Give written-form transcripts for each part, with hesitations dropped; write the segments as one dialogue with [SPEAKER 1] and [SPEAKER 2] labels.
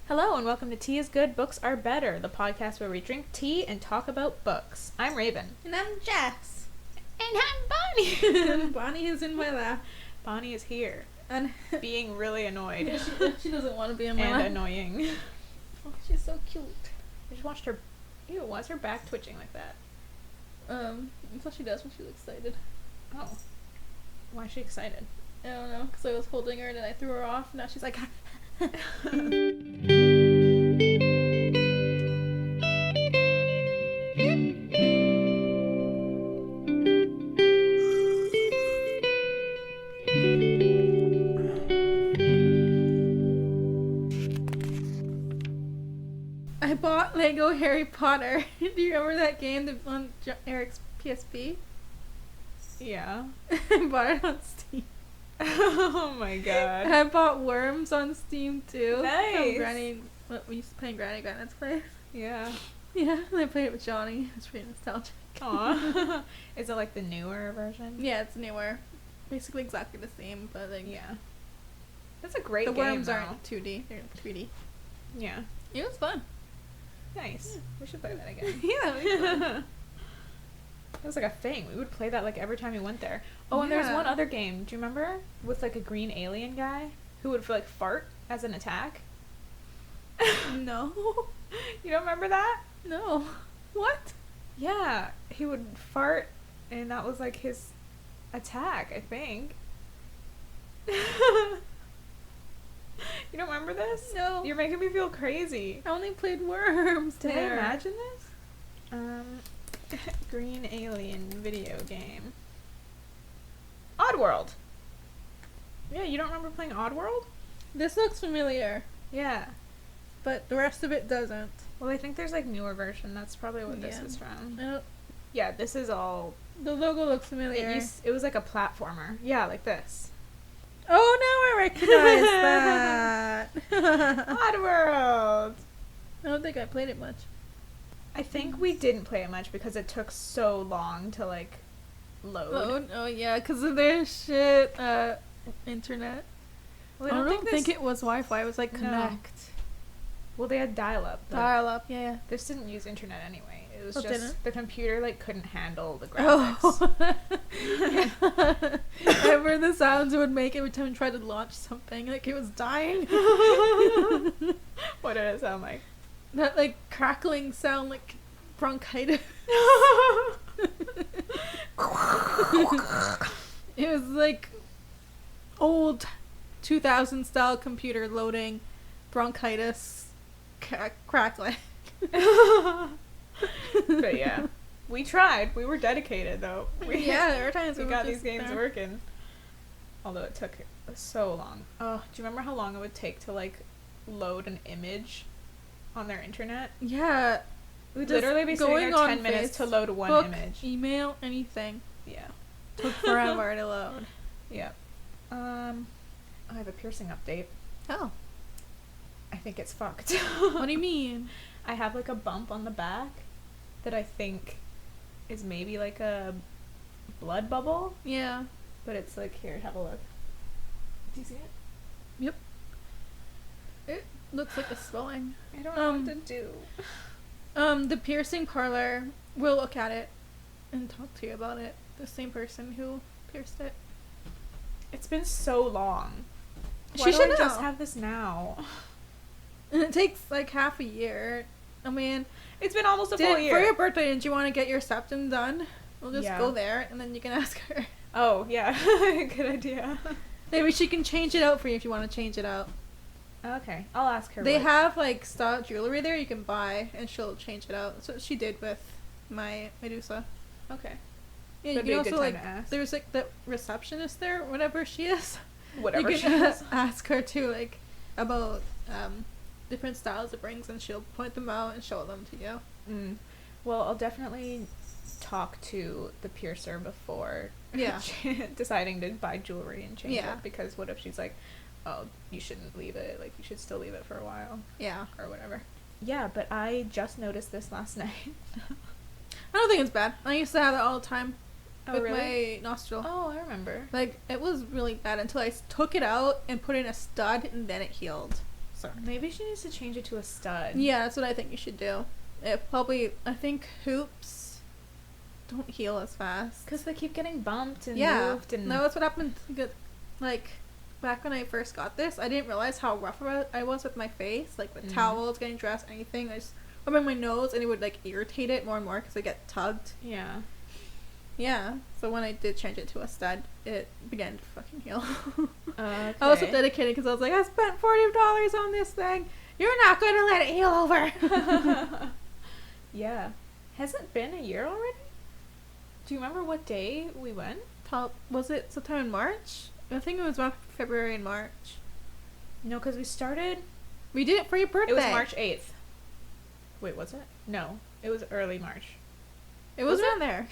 [SPEAKER 1] Hello and welcome to Tea is Good, Books Are Better, the podcast where we drink tea and talk about books. I'm Raven.
[SPEAKER 2] And I'm Jess.
[SPEAKER 1] And I'm Bonnie.
[SPEAKER 2] Bonnie is in my lap.
[SPEAKER 1] Bonnie is here.
[SPEAKER 2] And
[SPEAKER 1] being really annoyed.
[SPEAKER 2] Yeah, she doesn't want to be in my lap.
[SPEAKER 1] And annoying.
[SPEAKER 2] Oh, she's so cute.
[SPEAKER 1] I just watched her... Ew, why is her back twitching like that?
[SPEAKER 2] That's what she does when she's excited.
[SPEAKER 1] Oh. Why is she excited?
[SPEAKER 2] I don't know, because I was holding her and then I threw her off, and now she's like... I bought Lego Harry Potter. Do you remember that game on Eric's PSP?
[SPEAKER 1] Yeah.
[SPEAKER 2] I bought it on Steam.
[SPEAKER 1] Oh my god.
[SPEAKER 2] I bought Worms on Steam too.
[SPEAKER 1] Nice.
[SPEAKER 2] We used to play in Granny Granny's place.
[SPEAKER 1] Yeah.
[SPEAKER 2] Yeah, and I played it with Johnny. It's pretty nostalgic.
[SPEAKER 1] Aw. Is it like the newer version?
[SPEAKER 2] Yeah, it's newer. Basically exactly the same, but like...
[SPEAKER 1] Yeah. That's a great
[SPEAKER 2] the
[SPEAKER 1] game,
[SPEAKER 2] worms
[SPEAKER 1] though.
[SPEAKER 2] aren't 2D, they're 3D.
[SPEAKER 1] Yeah.
[SPEAKER 2] It was fun.
[SPEAKER 1] Nice. Yeah. We should play that again.
[SPEAKER 2] Yeah.
[SPEAKER 1] It was like a thing. We would play that like every time we went there. Oh, and there was one other game. Do you remember? With like a green alien guy who would like fart as an attack.
[SPEAKER 2] No.
[SPEAKER 1] You don't remember that?
[SPEAKER 2] No. What?
[SPEAKER 1] Yeah, he would fart, and that was like his attack, I think. You don't remember this?
[SPEAKER 2] No.
[SPEAKER 1] You're making me feel crazy.
[SPEAKER 2] I only played Worms.
[SPEAKER 1] Did I imagine this? Green alien video game. Oddworld. Yeah, you don't remember playing Oddworld?
[SPEAKER 2] This looks familiar,
[SPEAKER 1] Yeah.
[SPEAKER 2] but the rest of it doesn't.
[SPEAKER 1] Well, I think there's like newer version. That's probably what this
[SPEAKER 2] Yeah.
[SPEAKER 1] is from.
[SPEAKER 2] I don't,
[SPEAKER 1] Yeah, this is all.
[SPEAKER 2] the logo looks familiar.
[SPEAKER 1] It was like a platformer. Yeah, like this.
[SPEAKER 2] Oh, now I recognize that.
[SPEAKER 1] Oddworld.
[SPEAKER 2] I don't think I played it much.
[SPEAKER 1] I think we didn't play it much because it took so long to like load.
[SPEAKER 2] Oh yeah, because of their shit internet.
[SPEAKER 1] Well,
[SPEAKER 2] I don't think it was Wi-Fi. It was like Connect.
[SPEAKER 1] Well, they had dial-up.
[SPEAKER 2] Dial-up, yeah.
[SPEAKER 1] This didn't use internet anyway. It was
[SPEAKER 2] Oh,
[SPEAKER 1] just
[SPEAKER 2] didn't?
[SPEAKER 1] the computer like couldn't handle the graphics.
[SPEAKER 2] Oh. Ever the sounds it would make every time you tried to launch something, like it was dying.
[SPEAKER 1] What did it sound like?
[SPEAKER 2] That like crackling sound, like bronchitis. It was like old 2000 style computer loading, bronchitis, crackling.
[SPEAKER 1] But yeah, we tried. We were dedicated though.
[SPEAKER 2] There were times
[SPEAKER 1] we
[SPEAKER 2] we
[SPEAKER 1] got
[SPEAKER 2] were
[SPEAKER 1] these games working. Although it took so long. Oh, do you remember how long it would take to like load an image on their internet?
[SPEAKER 2] Yeah.
[SPEAKER 1] We'd literally be sitting there 10 minutes to load one image.
[SPEAKER 2] Email, anything.
[SPEAKER 1] Yeah.
[SPEAKER 2] Took forever to load.
[SPEAKER 1] Yeah. I have a piercing update.
[SPEAKER 2] Oh.
[SPEAKER 1] I think it's fucked.
[SPEAKER 2] What do you mean?
[SPEAKER 1] I have like a bump on the back that I think is maybe like a blood bubble.
[SPEAKER 2] Yeah.
[SPEAKER 1] But it's like, here, have a look. Do you see it?
[SPEAKER 2] Yep. It looks like a swelling.
[SPEAKER 1] I don't know what to do.
[SPEAKER 2] The piercing parlor will look at it and talk to you about it. The same person who pierced it.
[SPEAKER 1] It's been so long.
[SPEAKER 2] She
[SPEAKER 1] Why
[SPEAKER 2] should
[SPEAKER 1] do I
[SPEAKER 2] know.
[SPEAKER 1] just have this now?
[SPEAKER 2] And it takes like half a year. I mean,
[SPEAKER 1] It's been almost a full year.
[SPEAKER 2] For your birthday, didn't you want to get your septum done? We'll just
[SPEAKER 1] Yeah.
[SPEAKER 2] go there and then you can ask her.
[SPEAKER 1] Oh, yeah. Good idea.
[SPEAKER 2] Maybe she can change it out for you if you want to change it out.
[SPEAKER 1] Okay. I'll ask her.
[SPEAKER 2] They have like style jewelry there you can buy and she'll change it out. That's what she did with my Medusa.
[SPEAKER 1] Okay.
[SPEAKER 2] Yeah,
[SPEAKER 1] That'd
[SPEAKER 2] you
[SPEAKER 1] be
[SPEAKER 2] can
[SPEAKER 1] a good
[SPEAKER 2] also
[SPEAKER 1] time
[SPEAKER 2] like
[SPEAKER 1] to ask.
[SPEAKER 2] there's like the receptionist there, whatever she is.
[SPEAKER 1] Whatever
[SPEAKER 2] you
[SPEAKER 1] she
[SPEAKER 2] can
[SPEAKER 1] is.
[SPEAKER 2] ask her too, like about different styles it brings, and she'll point them out and show them to you.
[SPEAKER 1] Well, I'll definitely talk to the piercer before
[SPEAKER 2] Yeah.
[SPEAKER 1] deciding to buy jewelry and change
[SPEAKER 2] Yeah.
[SPEAKER 1] it, because what if she's like, oh, you shouldn't leave it, like you should still leave it for a while
[SPEAKER 2] Yeah.
[SPEAKER 1] or whatever. Yeah, but I just noticed this last night.
[SPEAKER 2] I don't think it's bad. I used to have it all the time
[SPEAKER 1] Oh,
[SPEAKER 2] with
[SPEAKER 1] really?
[SPEAKER 2] my nostril.
[SPEAKER 1] Oh, I remember.
[SPEAKER 2] Like, it was really bad until I took it out and put in a stud, and then it healed. Sorry.
[SPEAKER 1] Maybe she needs to change it to a stud.
[SPEAKER 2] Yeah, that's what I think you should do. I think hoops don't heal as fast.
[SPEAKER 1] Because they keep getting bumped and
[SPEAKER 2] Yeah.
[SPEAKER 1] moved. And
[SPEAKER 2] No, that's what happened. Like, back when I first got this, I didn't realize how rough I was with my face. Like, with towels, getting dressed, anything. I just rubbing my nose, and it would, like, irritate it more and more because I get tugged.
[SPEAKER 1] Yeah.
[SPEAKER 2] Yeah. So when I did change it to a stud, it began to fucking heal.
[SPEAKER 1] Okay.
[SPEAKER 2] I was so dedicated because I was like, I spent $40 on this thing. You're not going to let it heal over.
[SPEAKER 1] Yeah. Has it been a year already? Do you remember what day we went?
[SPEAKER 2] Was it sometime in March? I think it was around February and March.
[SPEAKER 1] No, because we started...
[SPEAKER 2] We did it for your birthday.
[SPEAKER 1] It was March 8th. Wait, was it? No. It was early March.
[SPEAKER 2] It was around there.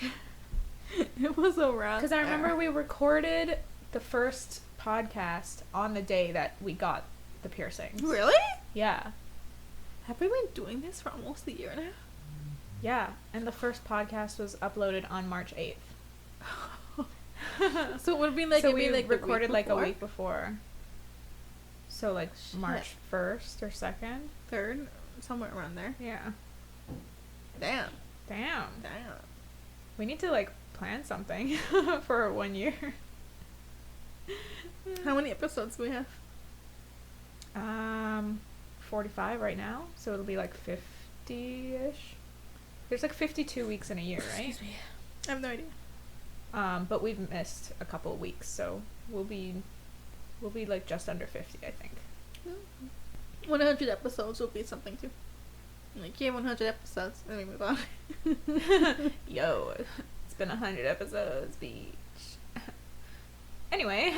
[SPEAKER 2] It was around
[SPEAKER 1] Because I remember we recorded the first podcast on the day that we got the piercings.
[SPEAKER 2] Really?
[SPEAKER 1] Yeah.
[SPEAKER 2] Have we been doing this for almost a year now?
[SPEAKER 1] Yeah. And the first podcast was uploaded on March 8th.
[SPEAKER 2] So it would have been like...
[SPEAKER 1] So we recorded like a week before. So like
[SPEAKER 2] Shit.
[SPEAKER 1] March 1st or 2nd?
[SPEAKER 2] 3rd? Somewhere around there.
[SPEAKER 1] Yeah.
[SPEAKER 2] Damn.
[SPEAKER 1] Damn. We need to like plan something for 1 year.
[SPEAKER 2] How many episodes do we have?
[SPEAKER 1] 45 right now, so it'll be like 50-ish. There's like 52 weeks in a year, right?
[SPEAKER 2] Excuse me. I have no idea.
[SPEAKER 1] But we've missed a couple of weeks, so we'll be like just under 50, I think.
[SPEAKER 2] 100 episodes will be something too. Like, yeah, 100 episodes. Then we move on.
[SPEAKER 1] Yo, it's been 100 episodes, beach. Anyway.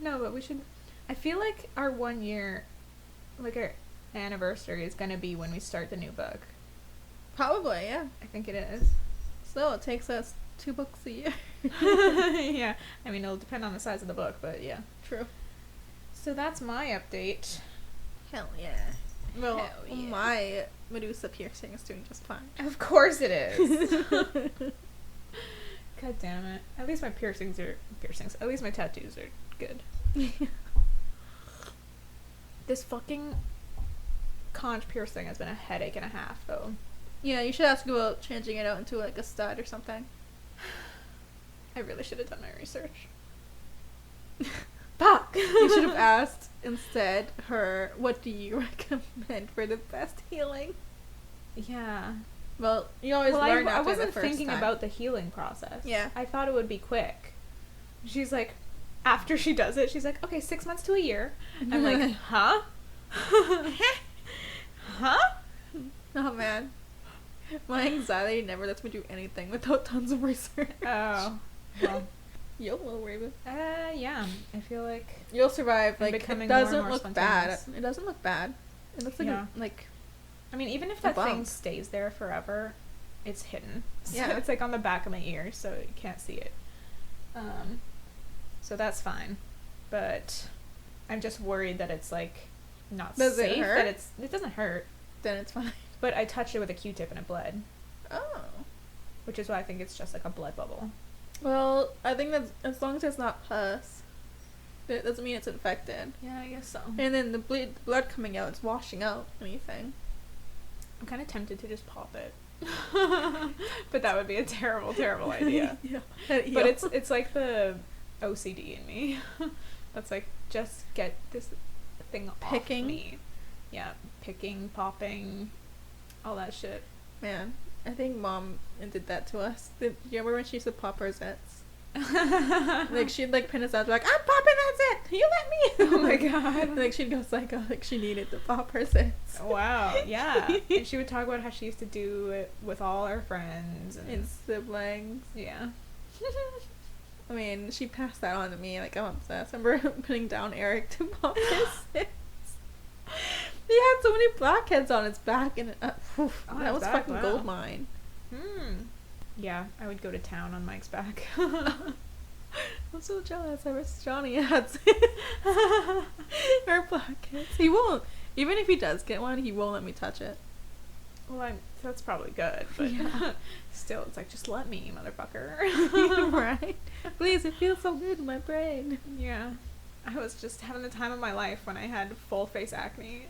[SPEAKER 1] No, but we should... I feel like our 1 year, like our anniversary is going to be when we start the new book.
[SPEAKER 2] Probably, yeah.
[SPEAKER 1] I think it is.
[SPEAKER 2] So it takes us 2 books a year.
[SPEAKER 1] Yeah. I mean, it'll depend on the size of the book, but yeah.
[SPEAKER 2] True.
[SPEAKER 1] So that's my update.
[SPEAKER 2] Hell yeah. Well,
[SPEAKER 1] Hell yeah.
[SPEAKER 2] my Medusa piercing is doing just fine.
[SPEAKER 1] Of course it is. God damn it. At least my piercings. At least my tattoos are good. This fucking conch piercing has been a headache and a half, though.
[SPEAKER 2] Yeah, you should ask about changing it out into like a stud or something.
[SPEAKER 1] I really should have done my research.
[SPEAKER 2] Fuck! You should have asked instead her, what do you recommend for the best healing?
[SPEAKER 1] Yeah.
[SPEAKER 2] Well, you always learn
[SPEAKER 1] I
[SPEAKER 2] after the
[SPEAKER 1] wasn't
[SPEAKER 2] first
[SPEAKER 1] thinking
[SPEAKER 2] time.
[SPEAKER 1] about the healing process.
[SPEAKER 2] Yeah.
[SPEAKER 1] I thought it would be quick. She's like, after she does it, she's like, okay, 6 months to a year. I'm like, huh? Huh?
[SPEAKER 2] Oh man. My anxiety never lets me do anything without tons of research.
[SPEAKER 1] Oh. Well.
[SPEAKER 2] YOLO, Raven.
[SPEAKER 1] Yeah. I feel like
[SPEAKER 2] You'll survive.
[SPEAKER 1] I'm
[SPEAKER 2] Like,
[SPEAKER 1] becoming
[SPEAKER 2] it
[SPEAKER 1] more and
[SPEAKER 2] doesn't
[SPEAKER 1] more
[SPEAKER 2] look
[SPEAKER 1] spontaneous.
[SPEAKER 2] bad. It doesn't look bad. It looks like
[SPEAKER 1] Yeah.
[SPEAKER 2] like
[SPEAKER 1] I mean, even if
[SPEAKER 2] A
[SPEAKER 1] that thing
[SPEAKER 2] bump.
[SPEAKER 1] stays there forever, it's hidden. So
[SPEAKER 2] Yeah.
[SPEAKER 1] it's like on the back of my ear, so you can't see it. So that's fine. But I'm just worried that it's like not
[SPEAKER 2] Does it
[SPEAKER 1] safe.
[SPEAKER 2] hurt?
[SPEAKER 1] That it doesn't hurt.
[SPEAKER 2] then it's fine.
[SPEAKER 1] But I touched it with a Q-tip and it bled,
[SPEAKER 2] Oh.
[SPEAKER 1] which is why I think it's just like a blood bubble.
[SPEAKER 2] Well, I think that as long as it's not pus, that doesn't mean it's infected.
[SPEAKER 1] Yeah, I guess so.
[SPEAKER 2] And then the blood coming out, it's washing out anything.
[SPEAKER 1] I'm kind of tempted to just pop it. But that would be a terrible, terrible idea.
[SPEAKER 2] Yeah.
[SPEAKER 1] But it's like the OCD in me. That's like, just get this thing
[SPEAKER 2] Picking?
[SPEAKER 1] off me. Yeah, picking, popping, all that shit.
[SPEAKER 2] Man, I think Mom did that to us. You remember when she used to pop her zits? Like, she'd like pin us out, like, I'm popping that zit! You let me!
[SPEAKER 1] Oh my god.
[SPEAKER 2] Like, she'd go psycho, like she needed to pop her zits.
[SPEAKER 1] Wow, yeah. And she would talk about how she used to do it with all her friends.
[SPEAKER 2] And siblings.
[SPEAKER 1] Yeah.
[SPEAKER 2] I mean, she passed that on to me, like, I'm obsessed. I remember putting down Eric to pop his zits. He had so many blackheads on his back, and that
[SPEAKER 1] On
[SPEAKER 2] was
[SPEAKER 1] his back,
[SPEAKER 2] fucking
[SPEAKER 1] wow.
[SPEAKER 2] gold mine.
[SPEAKER 1] Yeah, I would go to town on Mike's back.
[SPEAKER 2] I'm so jealous. I wish Johnny had her blackheads. He won't. Even if he does get one, he won't let me touch it.
[SPEAKER 1] Well, that's probably good, but
[SPEAKER 2] Yeah.
[SPEAKER 1] still, it's like, just let me, motherfucker.
[SPEAKER 2] Right? Please, it feels so good in my brain.
[SPEAKER 1] Yeah. I was just having the time of my life when I had full face acne.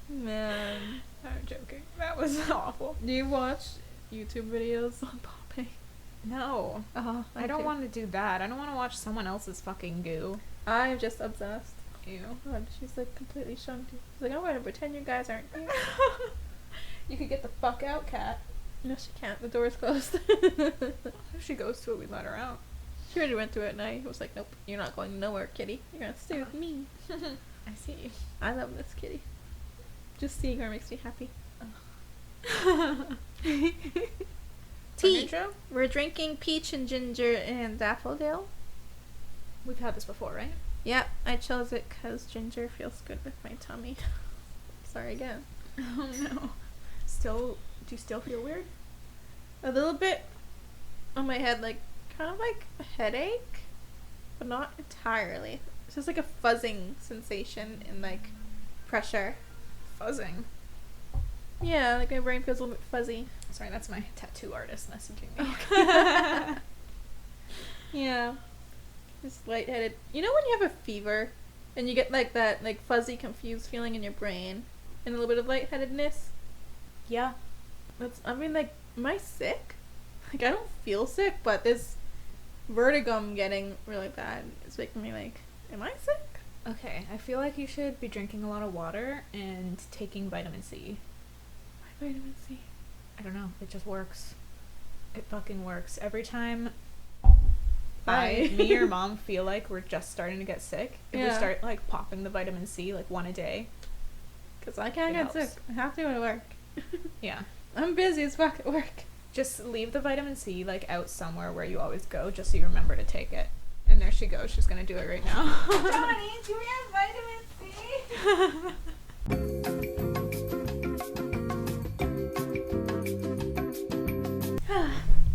[SPEAKER 2] Man.
[SPEAKER 1] I'm joking. That was awful.
[SPEAKER 2] Do you watch YouTube videos on popping?
[SPEAKER 1] No. I don't want to do that. I don't want to watch someone else's fucking goo.
[SPEAKER 2] I'm just obsessed.
[SPEAKER 1] Ew.
[SPEAKER 2] God, she's like completely shunned. She's like, I'm gonna pretend you guys aren't here.
[SPEAKER 1] You could get the fuck out, Cat.
[SPEAKER 2] No, she can't. The door's closed.
[SPEAKER 1] If she goes to it, we let her out.
[SPEAKER 2] She already went to it, and I was like, nope, you're not going nowhere, kitty. You're gonna stay with me.
[SPEAKER 1] I see.
[SPEAKER 2] I love this kitty. Just seeing her makes me happy. Tea. We're drinking peach and ginger and daffodil.
[SPEAKER 1] We've had this before, right?
[SPEAKER 2] Yep, I chose it because ginger feels good with my tummy. Sorry again.
[SPEAKER 1] Oh no. Do you still feel weird?
[SPEAKER 2] A little bit on my head, like, kind of like a headache, but not entirely. It's just like a fuzzing sensation and like pressure.
[SPEAKER 1] Fuzzing?
[SPEAKER 2] Yeah, like my brain feels a little bit fuzzy.
[SPEAKER 1] Sorry, that's my tattoo artist messaging me.
[SPEAKER 2] Yeah. Just lightheaded. You know when you have a fever and you get like that like fuzzy, confused feeling in your brain and a little bit of lightheadedness?
[SPEAKER 1] Yeah.
[SPEAKER 2] Like, am I sick? Like, I don't feel sick, but this vertigo I'm getting really bad. It's making me like, am I sick?
[SPEAKER 1] Okay, I feel like you should be drinking a lot of water and taking vitamin C.
[SPEAKER 2] Why vitamin C?
[SPEAKER 1] I don't know. It just works. It fucking works. Every time me or Mom feel like we're just starting to get sick, if we start, like, popping the vitamin C, like, one a day.
[SPEAKER 2] Because I can't get sick. I have to go to work.
[SPEAKER 1] Yeah.
[SPEAKER 2] I'm busy as fuck at work.
[SPEAKER 1] Just leave the vitamin C, like, out somewhere where you always go, just so you remember to take it. And there she goes. She's gonna do it right now.
[SPEAKER 2] Johnny, do we have vitamin C?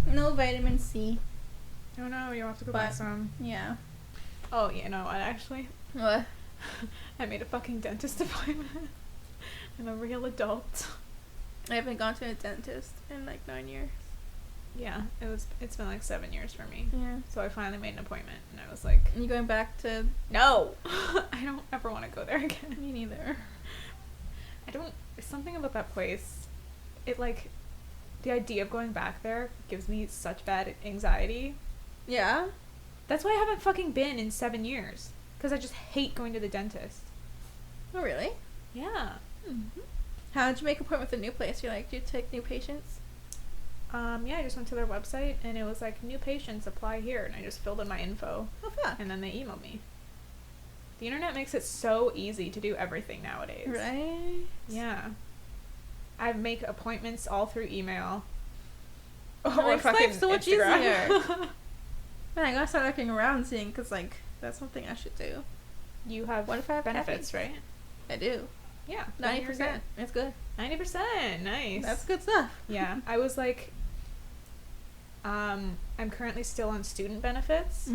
[SPEAKER 2] No vitamin C.
[SPEAKER 1] Oh no, you have to go buy some.
[SPEAKER 2] Yeah.
[SPEAKER 1] Oh, you know what, actually?
[SPEAKER 2] What?
[SPEAKER 1] I made a fucking dentist appointment. I'm a real adult.
[SPEAKER 2] I haven't gone to a dentist in like 9 years.
[SPEAKER 1] Yeah, it's been like 7 years for me.
[SPEAKER 2] Yeah.
[SPEAKER 1] So I finally made an appointment, and I was like,
[SPEAKER 2] you going back to...
[SPEAKER 1] No! I don't ever want to go there again.
[SPEAKER 2] Me neither.
[SPEAKER 1] There's something about that place. It, like, the idea of going back there gives me such bad anxiety.
[SPEAKER 2] Yeah?
[SPEAKER 1] That's why I haven't fucking been in 7 years. Because I just hate going to the dentist.
[SPEAKER 2] Oh, really?
[SPEAKER 1] Yeah.
[SPEAKER 2] Mm-hmm. How did you make an appointment with a new place? You're like, do you take new patients?
[SPEAKER 1] Yeah, I just went to their website, and it was like, new patients, apply here, and I just filled in my info.
[SPEAKER 2] Oh, fuck.
[SPEAKER 1] And then they emailed me. The internet makes it so easy to do everything nowadays.
[SPEAKER 2] Right?
[SPEAKER 1] Yeah. I make appointments all through email.
[SPEAKER 2] It makes life so much easier. Man, I gotta start looking around seeing, because, like, that's something I should do.
[SPEAKER 1] You have benefits, right?
[SPEAKER 2] I do.
[SPEAKER 1] Yeah.
[SPEAKER 2] 90%. It's good.
[SPEAKER 1] 90%. Nice.
[SPEAKER 2] That's good stuff.
[SPEAKER 1] Yeah. I was like, I'm currently still on student benefits,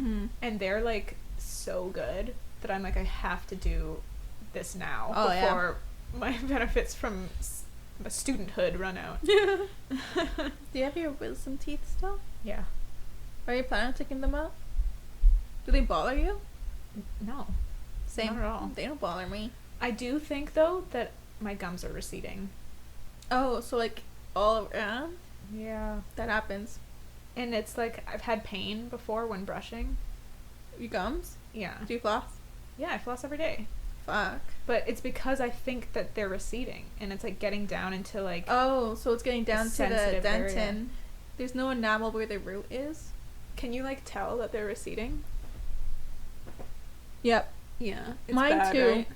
[SPEAKER 1] and they're, like, so good that I'm like, I have to do this now before my benefits from my studenthood run out.
[SPEAKER 2] Do you have your wisdom teeth still?
[SPEAKER 1] Yeah.
[SPEAKER 2] Are you planning on taking them out? Do they bother you?
[SPEAKER 1] No.
[SPEAKER 2] Same.
[SPEAKER 1] Not at all.
[SPEAKER 2] They don't bother me.
[SPEAKER 1] I do think, though, that my gums are receding.
[SPEAKER 2] Oh, so, like, all around?
[SPEAKER 1] Yeah.
[SPEAKER 2] That happens.
[SPEAKER 1] And it's like, I've had pain before when brushing.
[SPEAKER 2] Your gums?
[SPEAKER 1] Yeah.
[SPEAKER 2] Do you floss?
[SPEAKER 1] Yeah, I floss every day.
[SPEAKER 2] Fuck.
[SPEAKER 1] But it's because I think that they're receding, and it's, like, getting down into, like...
[SPEAKER 2] Oh, so it's getting down to the dentin.
[SPEAKER 1] Area.
[SPEAKER 2] There's no enamel where the root is?
[SPEAKER 1] Can you, like, tell that they're receding?
[SPEAKER 2] Yep.
[SPEAKER 1] Yeah. It's
[SPEAKER 2] Mine
[SPEAKER 1] bad,
[SPEAKER 2] too.
[SPEAKER 1] Right?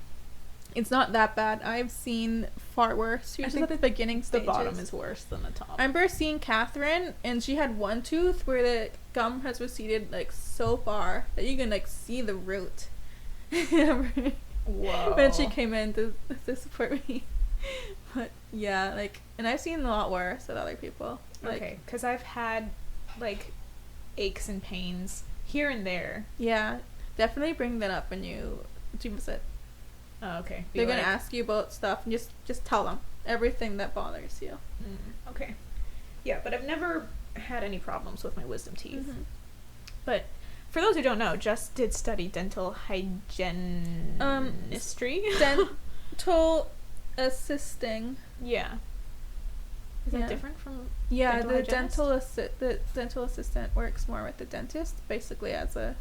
[SPEAKER 2] It's not that bad. I've seen far worse. Usually at the beginning stages.
[SPEAKER 1] The bottom is worse than the top.
[SPEAKER 2] I remember seeing Catherine, and she had one tooth where the gum has receded, like, so far that you can, like, see the root.
[SPEAKER 1] Whoa.
[SPEAKER 2] When she came in to support me. But, yeah, like, and I've seen a lot worse with other people. Like,
[SPEAKER 1] okay, because I've had, like, aches and pains here and there.
[SPEAKER 2] Yeah, definitely bring that up when you visit.
[SPEAKER 1] Oh, okay.
[SPEAKER 2] They're gonna ask you about stuff, and just tell them everything that bothers you.
[SPEAKER 1] Okay. Yeah, but I've never had any problems with my wisdom teeth.
[SPEAKER 2] Mm-hmm.
[SPEAKER 1] But For those who don't know, Jess did study dental hygienistry.
[SPEAKER 2] Dental assisting.
[SPEAKER 1] Yeah. Is that different from
[SPEAKER 2] the dental assistant works more with the dentist, basically as a